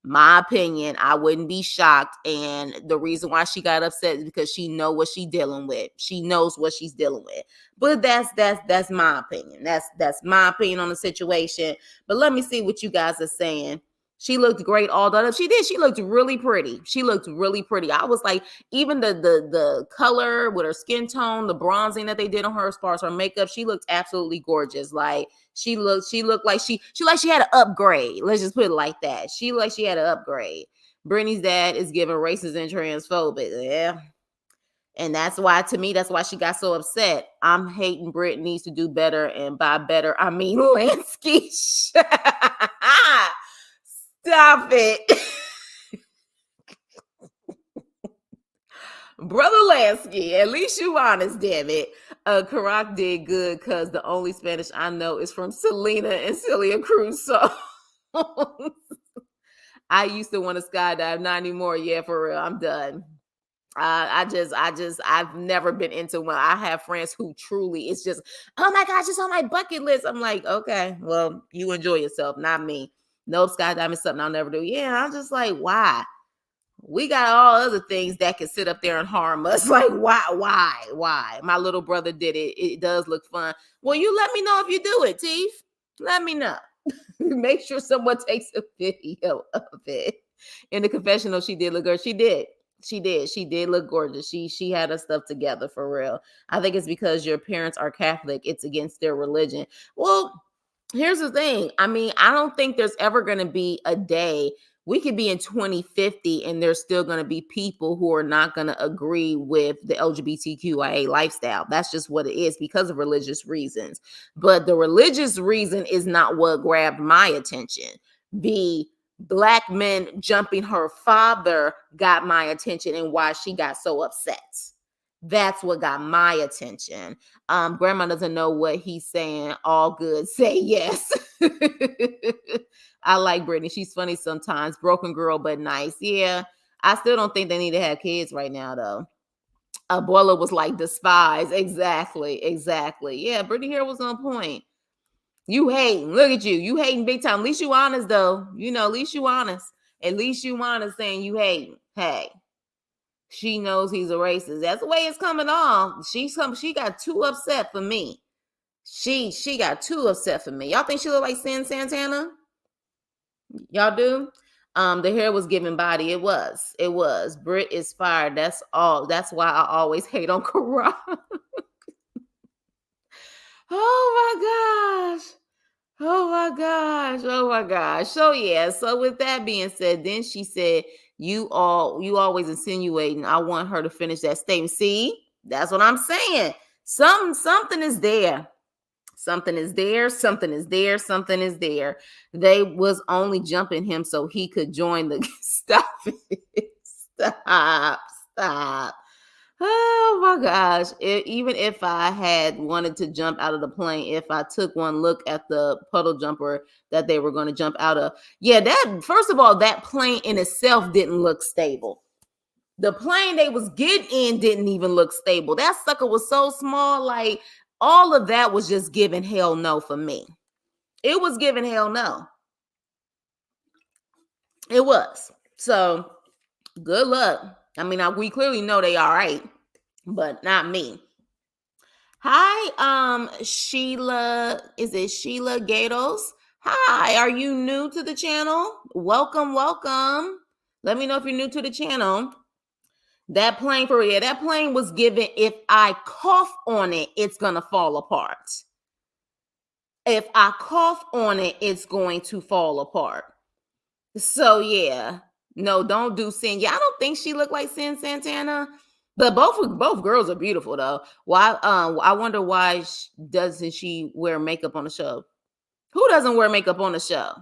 My opinion, I wouldn't be shocked. And the reason why she got upset is because she know what she's dealing with. She knows what she's dealing with. But that's my opinion. That's my opinion on the situation. But let me see what you guys are saying. She looked great all done up. She did. She looked really pretty. She looked really pretty. I was like, even the color with her skin tone, the bronzing that they did on her as far as her makeup, she looked absolutely gorgeous. Like, she looked like she had an upgrade. Let's just put it like that. She looked like she had an upgrade. Brittany's dad is giving racist and transphobic. Yeah. And that's why, to me, that's why she got so upset. I'm hating Brit needs to do better. And by better, I mean Lansky. Stop it. Brother Lansky, at least you honest, damn it. Karak did good, because the only Spanish I know is from Selena and Celia Cruz songs. I used to want to skydive, not anymore. Yeah, for real, I'm done. I've never been into one. I have friends who truly, it's just, oh my gosh, it's on my bucket list. I'm like, okay, well, you enjoy yourself, not me. No, skydiving is something I'll never do. Yeah, I'm just like, why? We got all other things that can sit up there and harm us. Like, why? My little brother did it. It does look fun. Well, you let me know if you do it, Teef. Let me know. Make sure someone takes a video of it. In the confessional, she did look good. She did look gorgeous. She had her stuff together, for real. I think it's because your parents are Catholic. It's against their religion. Well, here's the thing. I mean, I don't think there's ever going to be a day. We could be in 2050 and there's still going to be people who are not going to agree with the LGBTQIA lifestyle. That's just what it is, because of religious reasons. But the religious reason is not what grabbed my attention. The black men jumping her father got my attention, and why she got so upset. That's what got my attention. Grandma doesn't know what he's saying. All good. Say yes. I like Brittany. She's funny sometimes. Broken girl, but nice. Yeah. I still don't think they need to have kids right now, though. Abuela was like despise. Exactly. Exactly. Yeah, Brittany Hair was on point. You hating. Look at you. You hating big time. At least you honest, though. At least you honest. At least you honest saying you hating. Hey, she knows he's a racist. That's the way it's coming off. She got too upset for me. She got too upset for me. Y'all think she look like Sin Santana? Y'all do? The hair was giving body. It was. It was. Brit is fired. That's all. That's why I always hate on Karan. Oh my gosh. Oh my gosh. Oh my gosh. So yeah. So with that being said, then she said, you always insinuating. I want her to finish that statement. See, that's what I'm saying. Something is there. Something is there. Something is there. Something is there. They was only jumping him so he could join the stop it. Stop. Oh my gosh. Even if I had wanted to jump out of the plane, if I took one look at the puddle jumper that they were going to jump out of, yeah, that first of all, that plane in itself didn't look stable. The plane they was getting in didn't even look stable. That sucker was so small, like all of that was just giving hell no for me. It was giving hell no. It was. So good luck. I mean, we clearly know they all right, but not me. Hi, Sheila. Is it Sheila Gatos? Hi, are you new to the channel? Welcome. Let me know if you're new to the channel. That plane that plane was given, if I cough on it, it's gonna fall apart. If I cough on it, it's going to fall apart. So yeah. No, don't do Sin. Yeah, I don't think she looked like Sin Santana. But both girls are beautiful though. Why? I wonder why doesn't she wear makeup on the show? Who doesn't wear makeup on the show?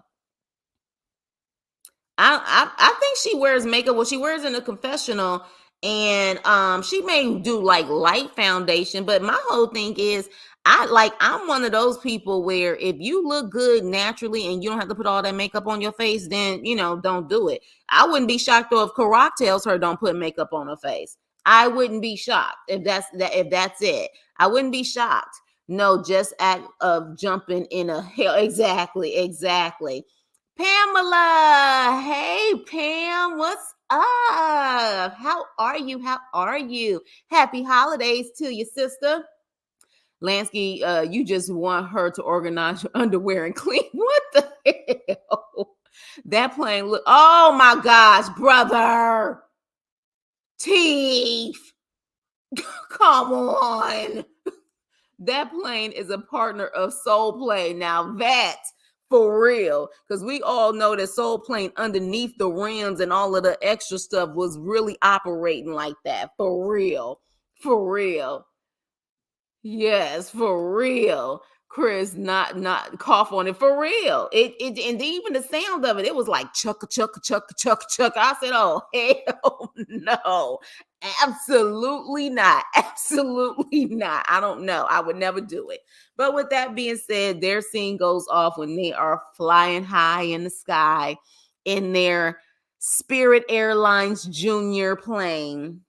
I think she wears makeup. Well, she wears in the confessional, and she may do like light foundation. But my whole thing is, I'm one of those people where if you look good naturally and you don't have to put all that makeup on your face, then don't do it. I wouldn't be shocked though if Karak tells her don't put makeup on her face. I wouldn't be shocked if that's it. I wouldn't be shocked. No, just act of jumping in a hell. Exactly. Pamela, hey Pam, what's up? How are you? Happy holidays to you, sister. Lansky, you just want her to organize your underwear and clean. What the hell? That plane look. Oh my gosh, brother. Teeth. Come on. That plane is a partner of Soul Play. Now that for real, because we all know that Soul Plane underneath the rims and all of the extra stuff was really operating like that. For real. Yes, for real. Chris, not cough on it for real. It and even the sound of it, it was like chuck chuck chuck chuck chuck. I said, oh hell no, absolutely not, absolutely not. I don't know. I would never do it. But with that being said, their scene goes off when they are flying high in the sky in their Spirit Airlines Junior plane.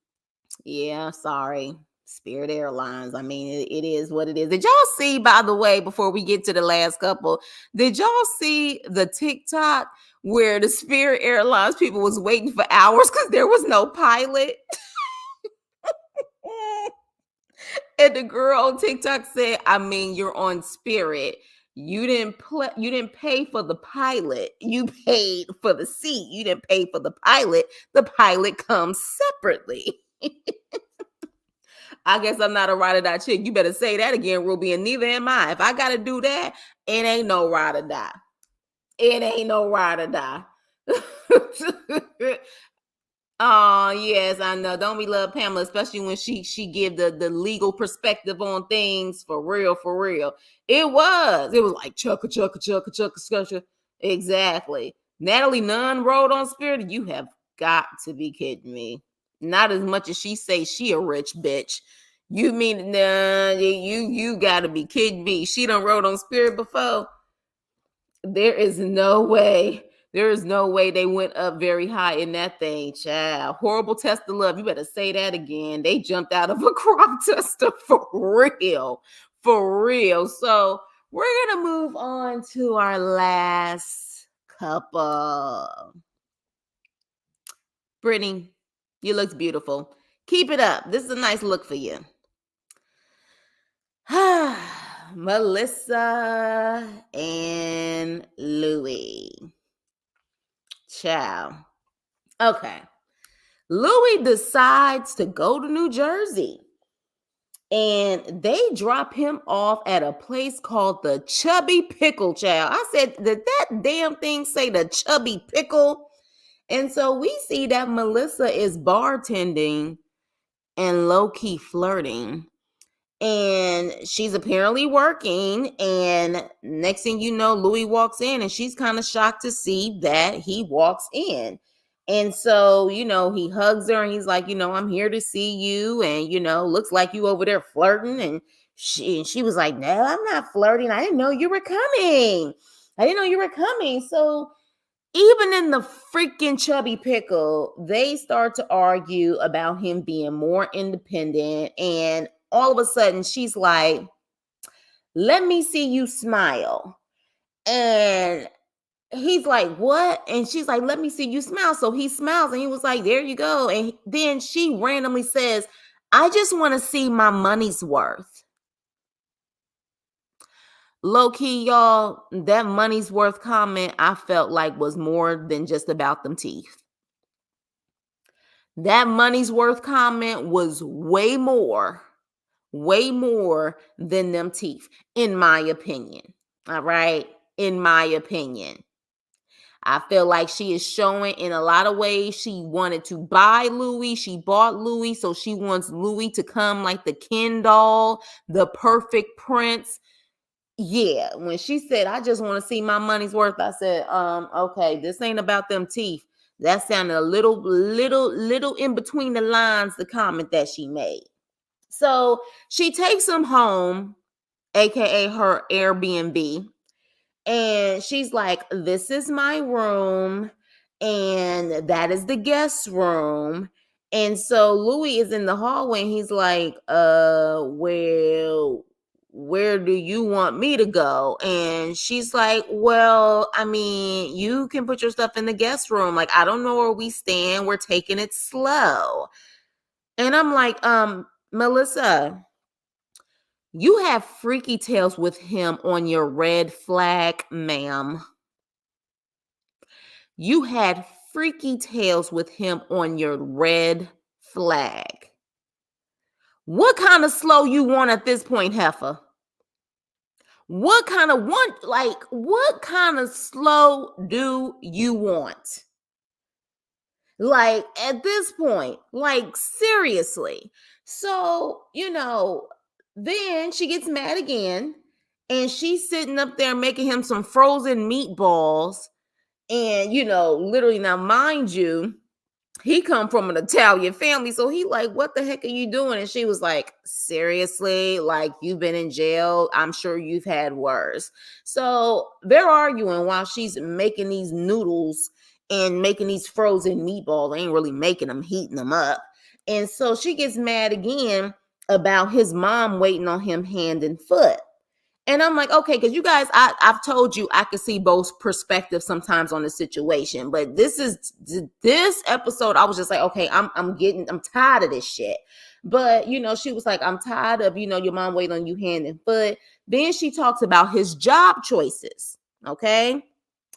Yeah, sorry. Spirit Airlines. I mean, it is what it is. Did y'all see, by the way, before we get to the last couple, did y'all see the TikTok where the Spirit Airlines people was waiting for hours because there was no pilot? And the girl on TikTok said, I mean, you're on Spirit. You didn't pay for the pilot. You paid for the seat. You didn't pay for the pilot. The pilot comes separately. I guess I'm not a ride or die chick. You better say that again, Ruby, and neither am I. If I gotta do that, it ain't no ride or die. It ain't no ride or die. Oh, yes, I know. Don't we love Pamela, especially when she give the legal perspective on things for real, for real. It was like chugga chugga chugga chugga chugga. Exactly. Natalie Nunn rode on Spirit. You have got to be kidding me. Not as much as she say she a rich bitch. You mean you gotta be kidding me. She done rode on Spirit before. There is no way There is no way they went up very high in that thing, child. Horrible test of love. You better say that again. They jumped out of a crop duster for real. For real. So we're going to move on to our last couple. Brittany, you look beautiful. Keep it up. This is a nice look for you. Melissa and Louis. Ciao. Okay. Louis decides to go to New Jersey. And they drop him off at a place called the Chubby Pickle, child. I said, did that damn thing say the Chubby Pickle? And so we see that Melissa is bartending and low-key flirting. And she's apparently working. And next thing you know, Louis walks in and she's kind of shocked to see that he walks in. And so, he hugs her and he's like, I'm here to see you. And, looks like you over there flirting. And she was like, no, I'm not flirting. I didn't know you were coming. So even in the freaking Chubby Pickle, they start to argue about him being more independent. And all of a sudden, she's like, let me see you smile. And he's like, what? And she's like, let me see you smile. So he smiles and he was like, there you go. And then she randomly says, I just want to see my money's worth. Low key, y'all, that money's worth comment I felt like was more than just about them teeth. That money's worth comment was way more than them teeth, in my opinion. All right. In my opinion. I feel like she is showing in a lot of ways she wanted to buy Louis. She bought Louis. So she wants Louis to come like the Ken doll, the perfect prince. Yeah, when she said, I just want to see my money's worth, I said, okay, this ain't about them teeth. That sounded a little in between the lines, the comment that she made. So she takes him home, aka her Airbnb, and she's like, this is my room, and that is the guest room. And so Louis is in the hallway, and he's like, well, where do you want me to go? And she's like, well, I mean, you can put your stuff in the guest room. Like, I don't know where we stand. We're taking it slow. And I'm like, Melissa, you have freaky tales with him on your red flag, ma'am. You had freaky tales with him on your red flag. What kind of slow you want at this point, heifer? What kind of slow do you want? Like, at this point, like, seriously. So, then she gets mad again, and she's sitting up there making him some frozen meatballs. And, literally, now, mind you, he come from an Italian family. So he like, what the heck are you doing? And she was like, seriously, like, you've been in jail. I'm sure you've had worse. So they're arguing while she's making these noodles and making these frozen meatballs. They ain't really making them, heating them up. And so she gets mad again about his mom waiting on him hand and foot. And I'm like, okay, because you guys, I've told you I can see both perspectives sometimes on the situation. But this episode, I was just like, okay, I'm tired of this shit. But, she was like, I'm tired of, your mom waiting on you hand and foot. Then she talks about his job choices. Okay.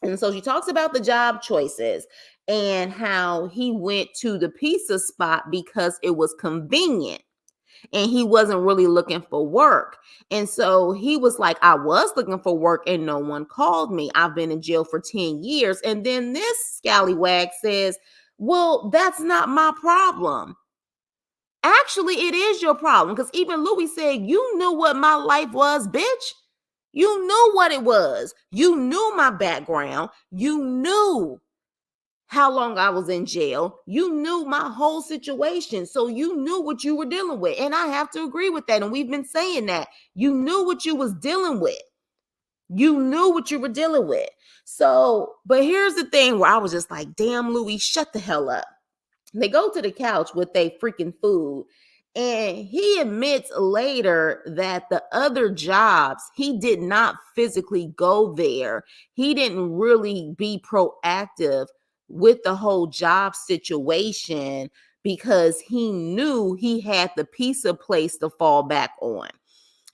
And so she talks about the job choices and how he went to the pizza spot because it was convenient. And he wasn't really looking for work. And so he was like, I was looking for work and no one called me. I've been in jail for 10 years. And then this scallywag says, well, that's not my problem. Actually, it is your problem. Because even Louis said, you knew what my life was, bitch. You knew what it was. You knew my background. You knew how long I was in jail. You knew my whole situation. So you knew what you were dealing with. And I have to agree with that. And we've been saying that. You knew what you was dealing with. You knew what you were dealing with. So, but here's the thing where I was just like, damn, Louis, shut the hell up. They go to the couch with their freaking food. And he admits later that the other jobs, he did not physically go there. He didn't really be proactive with the whole job situation because he knew he had the pizza place to fall back on.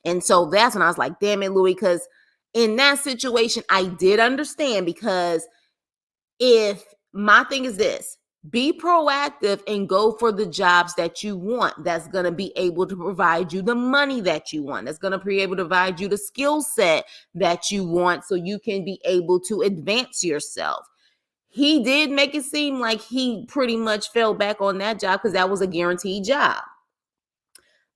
And so that's when I was like, damn it, Louis, because in that situation, I did understand because if my thing is this, be proactive and go for the jobs that you want. That's going to be able to provide you the money that you want. That's going to be able to provide you the skill set that you want so you can be able to advance yourself. He did make it seem like he pretty much fell back on that job because that was a guaranteed job.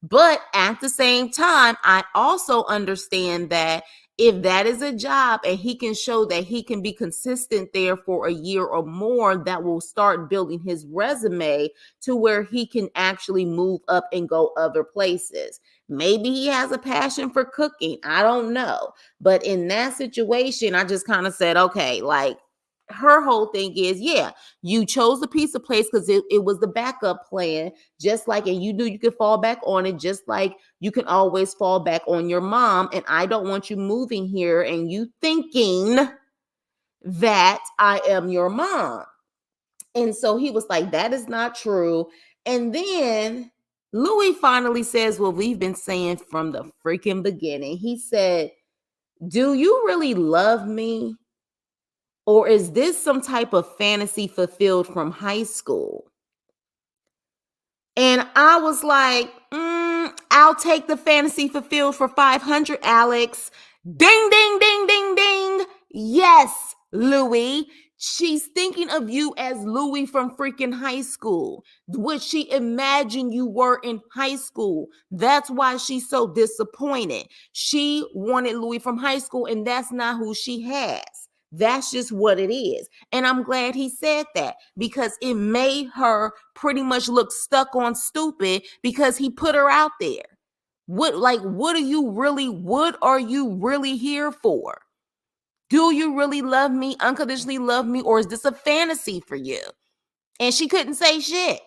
But at the same time, I also understand that if that is a job and he can show that he can be consistent there for a year or more, that will start building his resume to where he can actually move up and go other places. Maybe he has a passion for cooking. I don't know. But in that situation, I just kind of said, okay, like, her whole thing is, yeah, you chose the pizza place because it was the backup plan, just like, and you knew you could fall back on it, just like you can always fall back on your mom. And I don't want you moving here and you thinking that I am your mom. And so he was like, that is not true. And then Louis finally says what we've been saying from the freaking beginning. He said, do you really love me? Or is this some type of fantasy fulfilled from high school? And I was like, I'll take the fantasy fulfilled for 500, Alex. Ding, ding, ding, ding, ding. Yes, Louis. She's thinking of you as Louis from freaking high school. What she imagined you were in high school. That's why she's so disappointed. She wanted Louis from high school, and that's not who she has. That's just what it is. And I'm glad he said that because it made her pretty much look stuck on stupid because he put her out there. What are you really here for? Do you really love me, unconditionally love me, or is this a fantasy for you? And she couldn't say shit.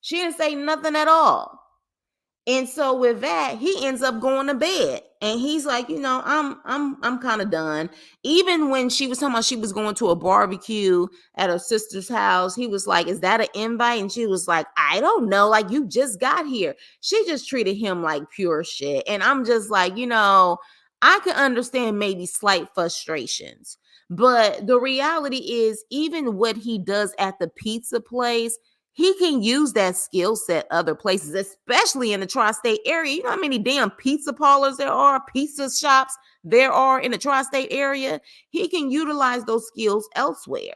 She didn't say nothing at all. And so with that, he ends up going to bed. And he's like, I'm kind of done. Even when she was talking about she was going to a barbecue at her sister's house, he was like, is that an invite? And she was like, I don't know. Like, you just got here. She just treated him like pure shit. And I'm just like, I can understand maybe slight frustrations. But the reality is, even what he does at the pizza place, he can use that skill set other places, especially in the tri-state area. You know how many damn pizza parlors there are, pizza shops there are in the tri-state area? He can utilize those skills elsewhere.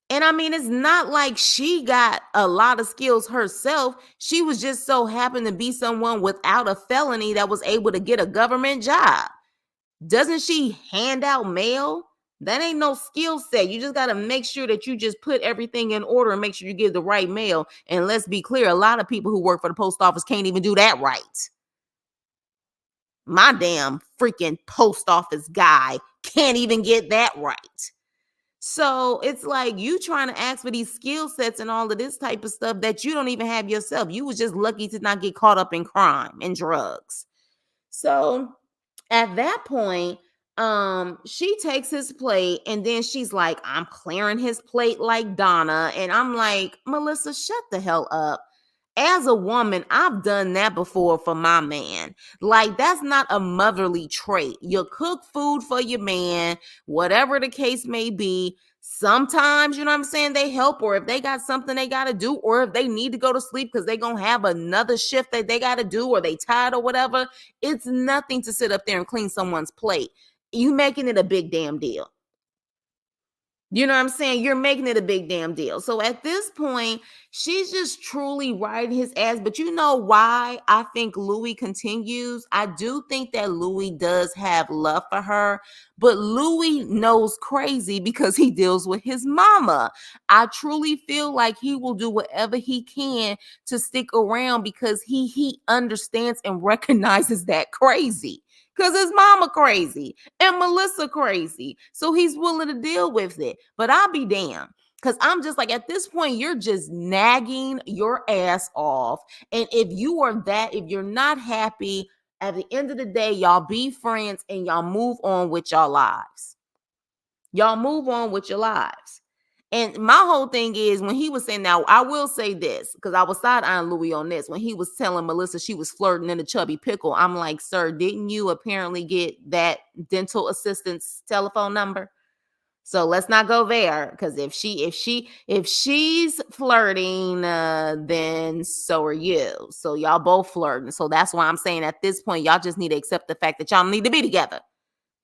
And I mean, it's not like she got a lot of skills herself. She was just so happened to be someone without a felony that was able to get a government job. Doesn't she hand out mail? That ain't no skill set. You just got to make sure that you just put everything in order and make sure you give the right mail. And let's be clear, a lot of people who work for the post office can't even do that right. My damn freaking post office guy can't even get that right. So it's like you trying to ask for these skill sets and all of this type of stuff that you don't even have yourself. You was just lucky to not get caught up in crime and drugs. So at that point, she takes his plate and then she's like, I'm clearing his plate like Donna. And I'm like, Melissa, shut the hell up. As a woman, I've done that before for my man. Like, that's not a motherly trait. You cook food for your man, whatever the case may be. Sometimes, you know what I'm saying, they help, or if they got something they got to do, or if they need to go to sleep because they're going to have another shift that they got to do, or they tired or whatever, it's nothing to sit up there and clean someone's plate. You making it a big damn deal. You know what I'm saying? You're making it a big damn deal. So at this point, she's just truly riding his ass. But you know why I think Louis continues? I do think that Louis does have love for her, but Louis knows crazy because he deals with his mama. I truly feel like he will do whatever he can to stick around because he understands and recognizes that crazy. because his mama crazy and Melissa crazy. So he's willing to deal with it. But I'll be damned. Because I'm just like, at this point, you're just nagging your ass off. And if you're not happy, at the end of the day, y'all be friends and y'all move on with your lives. Y'all move on with your lives. And my whole thing is when he was saying, now I will say this, because I was side-eyeing Louis on this, when he was telling Melissa she was flirting in a chubby pickle, I'm like, sir, didn't you apparently get that dental assistant's telephone number? So let's not go there, because if she's flirting, then so are you. So y'all both flirting. So that's why I'm saying at this point, y'all just need to accept the fact that y'all need to be together.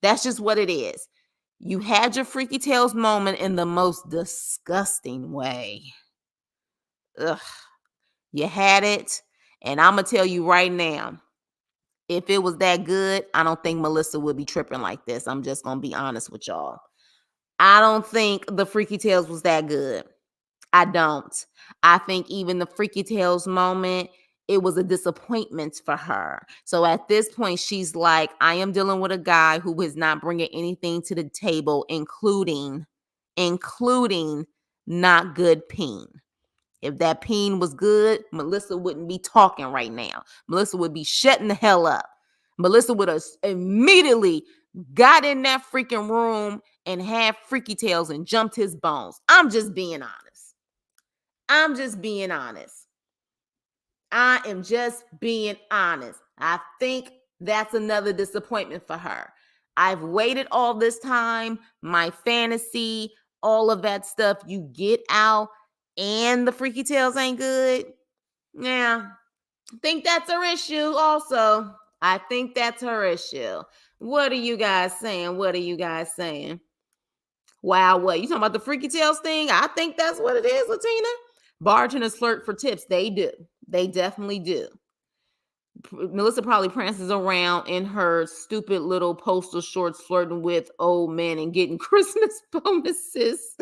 That's just what it is. You had your freaky tales moment in the most disgusting way. Ugh. You had it. And I'm going to tell you right now, if it was that good, I don't think Melissa would be tripping like this. I'm just going to be honest with y'all. I don't think the freaky tales was that good. I don't. I think even the freaky tales moment, it was a disappointment for her. So at this point, she's like, I am dealing with a guy who is not bringing anything to the table, including not good peen. If that peen was good, Melissa wouldn't be talking right now. Melissa would be shutting the hell up. Melissa would have immediately got in that freaking room and had freaky tales and jumped his bones. I'm just being honest. I'm just being honest. I am just being honest. I think that's another disappointment for her. I've waited all this time, my fantasy, all of that stuff. You get out and the freaky tales ain't good. Yeah, I think that's her issue also. I think that's her issue. What are you guys saying? What are you guys saying? Wow, what? You talking about the freaky tales thing? I think that's what it is, Latina. Bartenders flirt for tips. They do. They definitely do. Melissa probably prances around in her stupid little postal shorts flirting with old men and getting Christmas bonuses.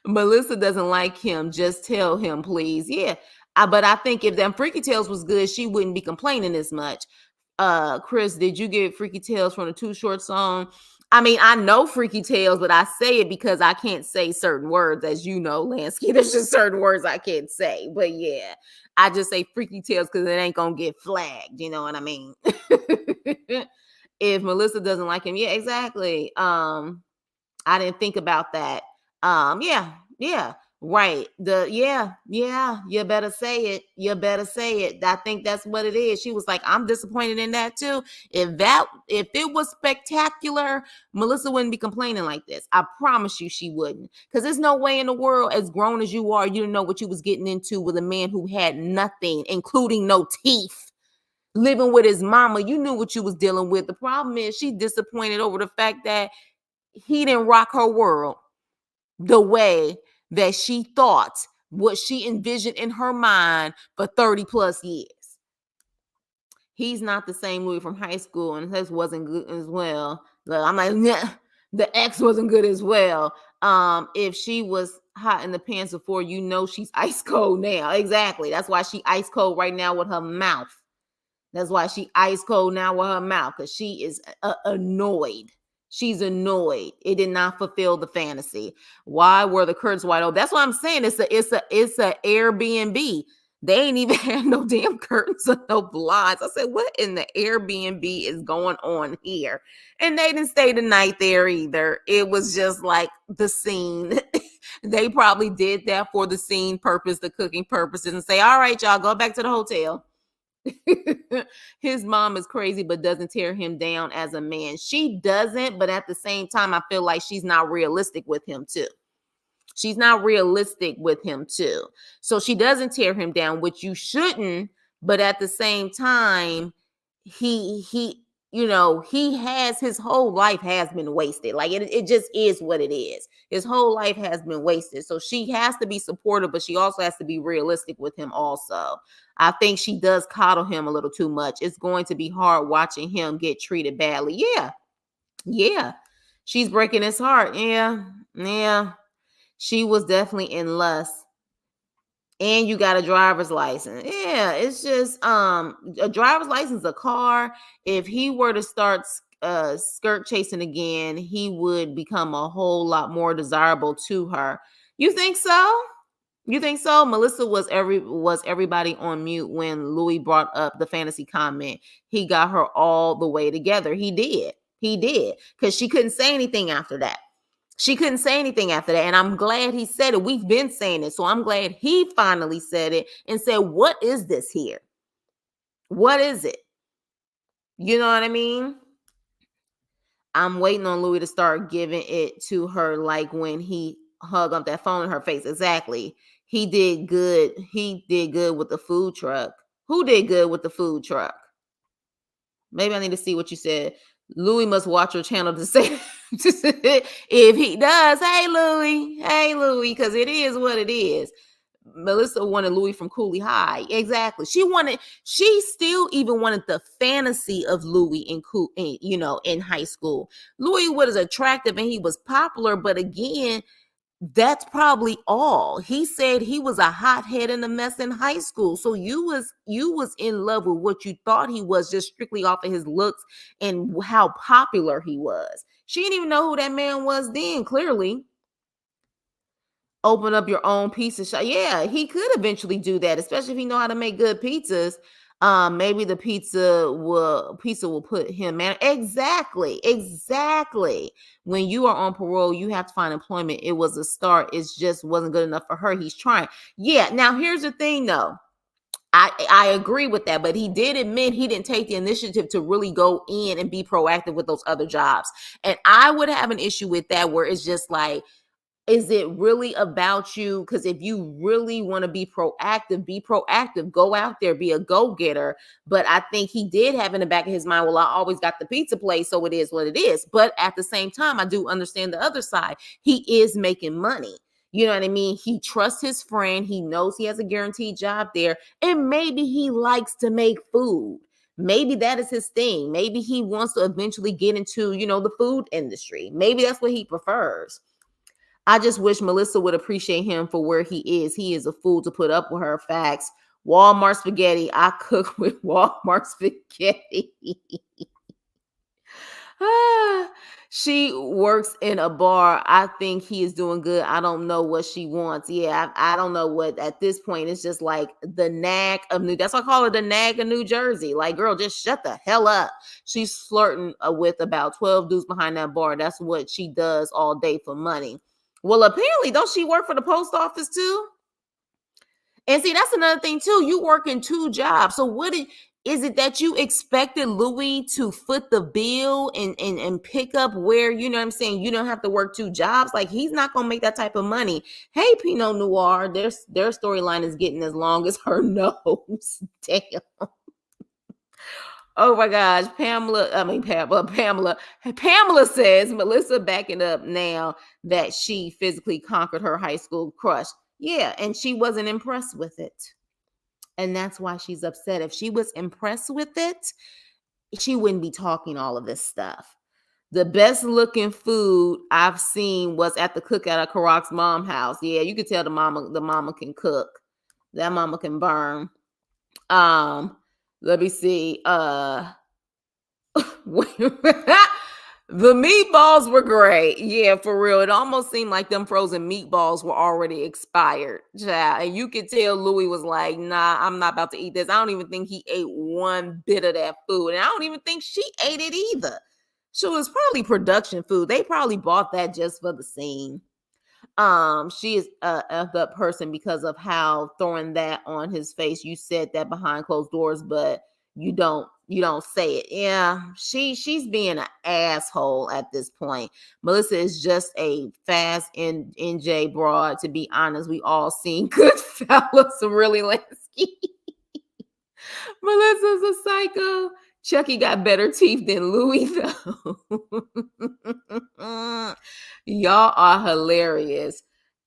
Melissa doesn't like him. Just tell him, please. Yeah. But I think if them freaky tales was good, she wouldn't be complaining as much. Chris, did you get freaky tales from the Too Short song? I mean, I know freaky tales, but I say it because I can't say certain words, as you know, Lansky. There's just certain words I can't say. But yeah, I just say freaky tales because it ain't gonna get flagged. You know what I mean? If Melissa doesn't like him, yeah, exactly. I didn't think about that. Yeah, right. You better say it. You better say it. I think that's what it is. She was like, I'm disappointed in that too. If it was spectacular, Melissa wouldn't be complaining like this. I promise you she wouldn't. Because there's no way in the world, as grown as you are, you didn't know what you was getting into with a man who had nothing, including no teeth. Living with his mama, you knew what you was dealing with. The problem is she's disappointed over the fact that he didn't rock her world the way that she thought, what she envisioned in her mind for 30 plus years. He's not the same Louis from high school, and his wasn't good as well. I'm like, nah, the ex wasn't good as well. If she was hot in the pants before, you know she's ice cold now. Exactly. That's why she ice cold right now with her mouth. That's why she ice cold now with her mouth, because she is annoyed. She's annoyed. It did not fulfill the fantasy. Why were the curtains wide open? That's what I'm saying. It's a Airbnb. They ain't even had no damn curtains or no blinds. I said, what in the Airbnb is going on here? And they didn't stay the night there either. It was just like the scene. They probably did that for the scene purpose, the cooking purposes, and say, all right, y'all, go back to the hotel. His mom is crazy, but doesn't tear him down as a man. She doesn't, but at the same time, I feel like she's not realistic with him too. She's not realistic with him too. So she doesn't tear him down, which you shouldn't, but at the same time, he has, his whole life has been wasted. Like it just is what it is. His whole life has been wasted. So she has to be supportive, but she also has to be realistic with him also. I think she does coddle him a little too much. It's going to be hard watching him get treated badly. Yeah. She's breaking his heart. Yeah. She was definitely in lust. And you got a driver's license. Yeah, it's just a driver's license, a car. If he were to start skirt chasing again, he would become a whole lot more desirable to her. You think so? You think so? Melissa was everybody on mute when Louis brought up the fantasy comment. He got her all the way together. He did. He did. Because she couldn't say anything after that. She couldn't say anything after that. And I'm glad he said it. We've been saying it. So I'm glad he finally said it and said, what is this here? What is it? You know what I mean? I'm waiting on Louis to start giving it to her like when he hung up that phone in her face. Exactly. He did good. He did good with the food truck. Who did good with the food truck? Maybe I need to see what you said. Louis must watch your channel to say if he does. Hey Louis, because it is what it is. Melissa wanted Louis from Cooley High. Exactly. She still even wanted the fantasy of Louis in high school. Louis was attractive and he was popular, but again, that's probably all. He said he was a hothead and a mess in high school. So you was in love with what you thought he was just strictly off of his looks and how popular he was. She didn't even know who that man was then, clearly. Open up your own pizza shop. Yeah, he could eventually do that, especially if he know how to make good pizzas. Maybe the pizza will put him man. Exactly. When you are on parole, you have to find employment. It was a start. It just wasn't good enough for her. He's trying. Yeah. Now here's the thing, though. I agree with that, but he did admit he didn't take the initiative to really go in and be proactive with those other jobs. And I would have an issue with that, where it's just like, is it really about you? Because if you really want to be proactive, go out there, be a go-getter. But I think he did have in the back of his mind, well, I always got the pizza place, so it is what it is. But at the same time, I do understand the other side. He is making money. You know what I mean? He trusts his friend. He knows he has a guaranteed job there. And maybe he likes to make food. Maybe that is his thing. Maybe he wants to eventually get into, the food industry. Maybe that's what he prefers. I just wish Melissa would appreciate him for where he is. He is a fool to put up with her. Facts. Walmart spaghetti. I cook with Walmart spaghetti. She works in a bar. I think he is doing good. I don't know what she wants. Yeah, I don't know what at this point. It's just like the nag of that's why I call her the nag of New Jersey. Like, girl, just shut the hell up. She's flirting with about 12 dudes behind that bar. That's what she does all day for money. Well, apparently, don't she work for the post office too? And see, that's another thing too. You work in two jobs. So is it that you expected Louis to foot the bill and pick up where, you know what I'm saying, you don't have to work two jobs? Like, he's not gonna make that type of money. Hey, Pinot Noir, their storyline is getting as long as her nose. Damn. Oh my gosh, Pamela says Melissa backing up now that she physically conquered her high school crush. Yeah, and she wasn't impressed with it. And that's why she's upset. If she was impressed with it, she wouldn't be talking all of this stuff. The best looking food I've seen was at the cookout at Karak's mom house. Yeah, you could tell the mama can cook. That mama can burn. Let me see. The meatballs were great. Yeah, for real. It almost seemed like them frozen meatballs were already expired. Yeah, and you could tell Louis was like, nah, I'm not about to eat this. I don't even think he ate one bit of that food. And I don't even think she ate it either. So it was probably production food. They probably bought that just for the scene. She is a effed up person because of how throwing that on his face. You said that behind closed doors, but you don't say it. Yeah, she's being an asshole at this point. Melissa is just a fast NJ broad. To be honest, we all seen Goodfellas really Lansky. Melissa's a psycho. Chucky got better teeth than Louis, though. Y'all are hilarious.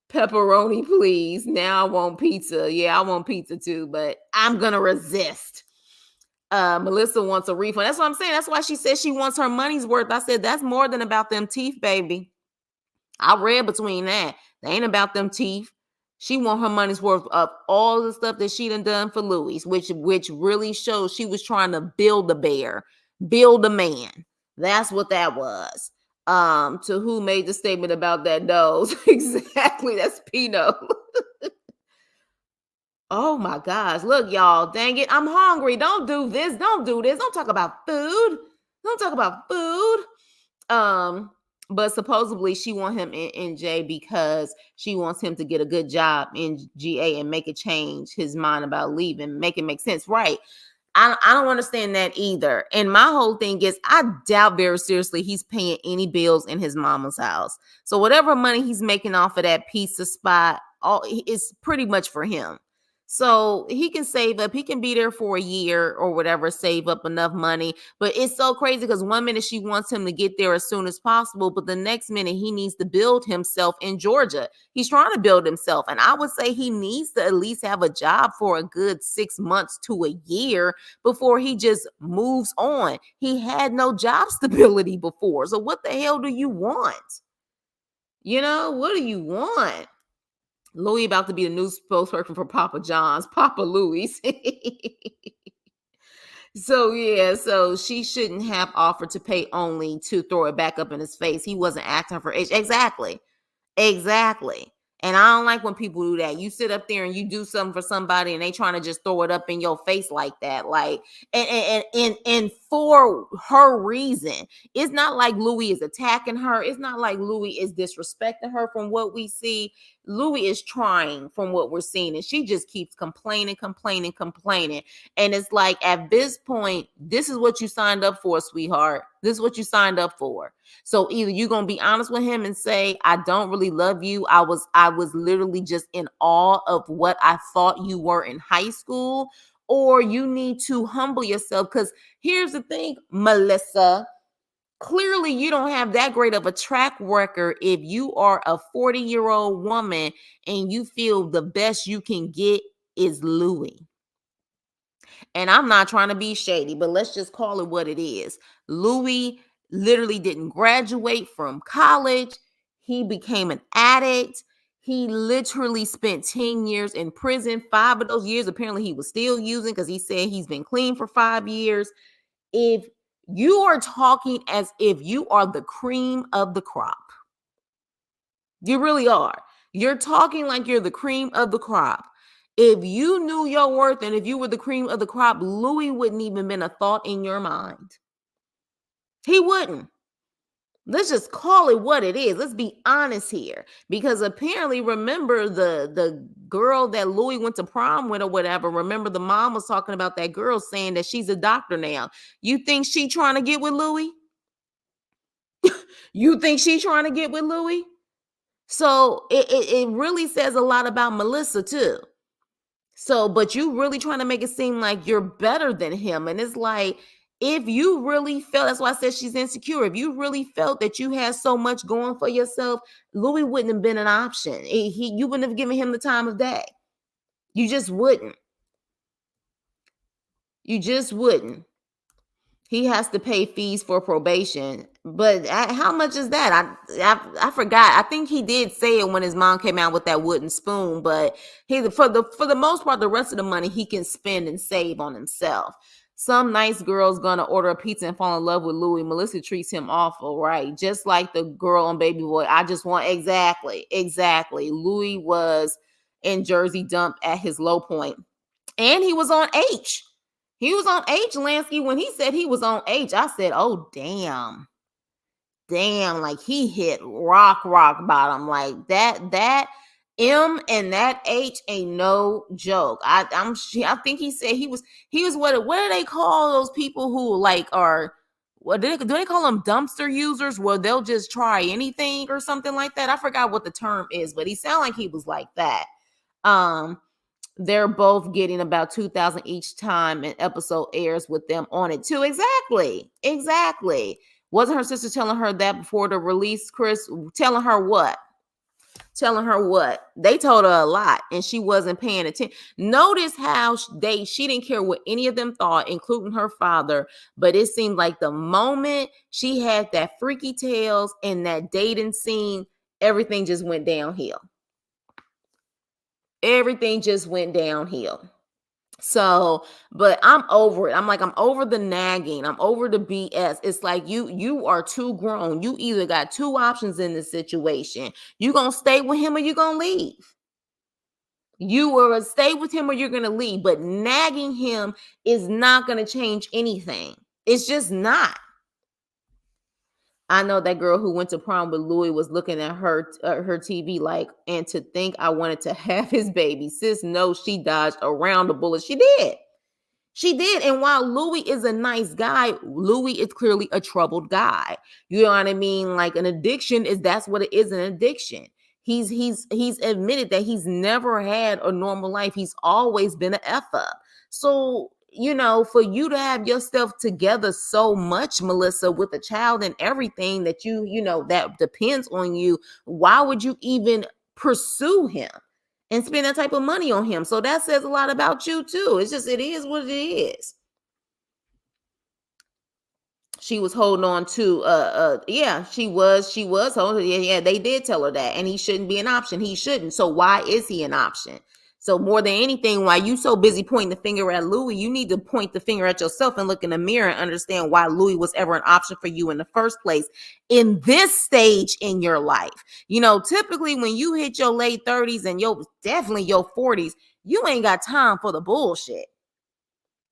Pepperoni, please. Now I want pizza. Yeah, I want pizza too, but I'm gonna resist. Melissa wants a refund. That's what I'm saying. That's why she said she wants her money's worth. I said that's more than about them teeth, baby. I read between that. They ain't about them teeth. She want her money's worth of all the stuff that she done for Louis, which really shows she was trying to build a bear, build a man. That's what that was. To who made the statement about that nose? Exactly, that's Pino. Oh my gosh. Look, y'all, dang it. I'm hungry. Don't do this. Don't do this. Don't talk about food. Don't talk about food. Um, but supposedly she want him in J because she wants him to get a good job in GA and make it change his mind about leaving, make it make sense. Right. I don't understand that either. And my whole thing is, I doubt very seriously he's paying any bills in his mama's house. So whatever money he's making off of that pizza spot, all it's pretty much for him. So he can save up. He can be there for a year or whatever, save up enough money. But it's so crazy because one minute she wants him to get there as soon as possible, but the next minute he needs to build himself in Georgia. He's trying to build himself. And I would say he needs to at least have a job for a good 6 months to a year before he just moves on. He had no job stability before. So what the hell do you want? What do you want? Louis about to be the new spokesperson for Papa John's, Papa Louis. So she shouldn't have offered to pay only to throw it back up in his face. He wasn't acting for age. Exactly. Exactly. And I don't like when people do that. You sit up there and you do something for somebody and they trying to just throw it up in your face like that. Like, and for her reason. It's not like Louis is attacking her. It's not like Louis is disrespecting her from what we see. Louis is trying from what we're seeing. And she just keeps complaining. And it's like, at this point, this is what you signed up for, sweetheart. This is what you signed up for. So either you're going to be honest with him and say, I don't really love you. I was literally just in awe of what I thought you were in high school, or you need to humble yourself. Because here's the thing, Melissa, clearly you don't have that great of a track record if you are a 40-year-old woman and you feel the best you can get is Louis. And I'm not trying to be shady, but let's just call it what it is. Louis literally didn't graduate from college. He became an addict. He literally spent 10 years in prison. 5 of those years, apparently, he was still using because he said he's been clean for 5 years. If you are talking as if you are the cream of the crop, you really are. You're talking like you're the cream of the crop. If you knew your worth and if you were the cream of the crop, Louis wouldn't even been a thought in your mind. He wouldn't. Let's just call it what it is. Let's be honest here. Because apparently, remember the girl that Louis went to prom with or whatever, remember the mom was talking about that girl saying that she's a doctor now. You think she trying to get with Louis? You think she trying to get with Louis? So it really says a lot about Melissa too. So, but you really trying to make it seem like you're better than him. And it's like, if you really felt, that's why I said she's insecure. If you really felt that you had so much going for yourself, Louis wouldn't have been an option. You wouldn't have given him the time of day. You just wouldn't. You just wouldn't. He has to pay fees for probation. But how much is that? I forgot. I think he did say it when his mom came out with that wooden spoon. But for the most part, the rest of the money he can spend and save on himself. Some nice girl's gonna order a pizza and fall in love with Louis. Melissa treats him awful, right? Just like the girl on Baby Boy. I just want exactly. Louis was in Jersey Dump at his low point, and he was on H. He was on H, Lansky. When he said he was on H, I said, oh, damn. Like he hit rock bottom. Like that M and that H ain't no joke. I think he said he was what do they call those people who like are, what do they call them, dumpster users, where they'll just try anything or something like that? I forgot what the term is, but he sounded like he was like that. They're both getting about $2,000 each time an episode airs with them on it too. Exactly. Wasn't her sister telling her that before the release, Chris? Telling her what? They told her a lot and she wasn't paying attention. Notice how she didn't care what any of them thought, including her father. But it seemed like the moment she had that freaky tales and that dating scene, everything just went downhill. Everything just went downhill. So, but I'm over it. I'm over the nagging. I'm over the BS. It's like you are too grown. You either got two options in this situation. You gonna stay with him or you gonna leave. You will stay with him or you're gonna leave. But nagging him is not gonna change anything. It's just not. I know that girl who went to prom with Louis was looking at her TV like, and to think I wanted to have his baby. Sis, no, she dodged around the bullet. She did. She did. And while Louis is a nice guy, Louis is clearly a troubled guy. You know what I mean? Like an addiction is that's what it is, an addiction. He's admitted that he's never had a normal life. He's always been an F up. So, for you to have yourself together so much, Melissa, with a child and everything that that depends on you, why would you even pursue him and spend that type of money on him? So that says a lot about you too. It is what it is. She was holding on to yeah, she was holding, yeah, they did tell her that, and he shouldn't be an option. He shouldn't. So why is he an option? So more than anything, why you so busy pointing the finger at Louis, you need to point the finger at yourself and look in the mirror and understand why Louis was ever an option for you in the first place in this stage in your life. Typically when you hit your late 30s and definitely your 40s, you ain't got time for the bullshit.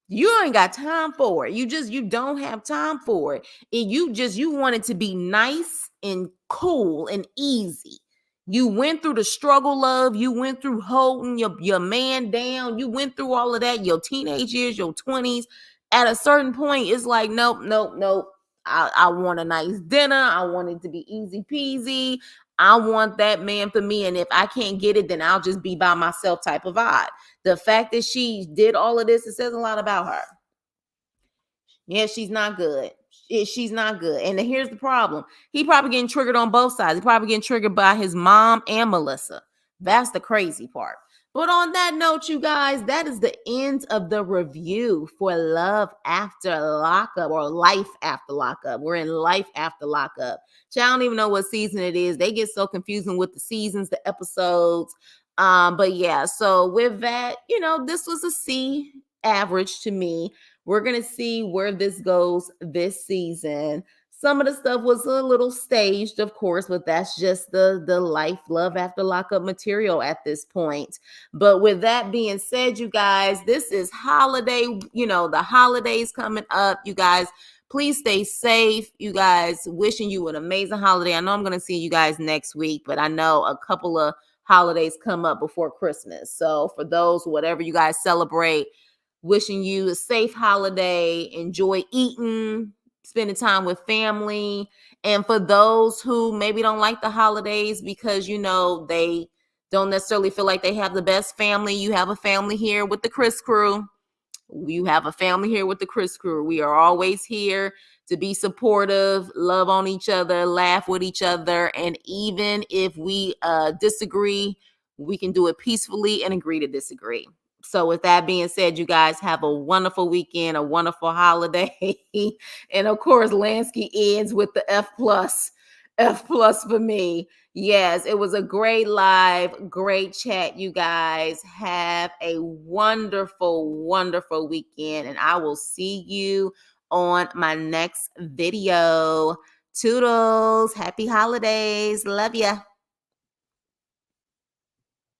You ain't got time for it. You don't have time for it. And you want it to be nice and cool and easy. You went through the struggle of, you went through holding your man down. You went through all of that, your teenage years, your 20s. At a certain point, it's like, nope, nope, nope. I want a nice dinner. I want it to be easy peasy. I want that man for me. And if I can't get it, then I'll just be by myself type of vibe. The fact that she did all of this, it says a lot about her. Yeah, she's not good. She's not good. And here's the problem. He probably getting triggered on both sides. He probably getting triggered by his mom and Melissa. That's the crazy part. But on that note, you guys, that is the end of the review for Love After Lockup, or Life After Lockup. We're in Life After Lockup. I don't even know what season it is. They get so confusing with the seasons, the episodes. But yeah, so with that, this was a C average to me. We're going to see where this goes this season. Some of the stuff was a little staged, of course, but that's just the life, Love After Lockup material at this point. But with that being said, you guys, this is holiday, the holidays coming up. You guys, please stay safe. You guys, wishing you an amazing holiday. I know I'm going to see you guys next week, but I know a couple of holidays come up before Christmas. So for those, whatever you guys celebrate, wishing you a safe holiday. Enjoy eating, spending time with family. And for those who maybe don't like the holidays because, they don't necessarily feel like they have the best family, you have a family here with the Chris Crew. You have a family here with the Chris Crew. We are always here to be supportive, love on each other, laugh with each other. And even if we disagree, we can do it peacefully and agree to disagree. So with that being said, you guys have a wonderful weekend, a wonderful holiday. And of course, Lansky ends with the F plus. F plus for me. Yes, it was a great live, great chat. You guys have a wonderful, wonderful weekend, and I will see you on my next video. Toodles. Happy holidays. Love ya.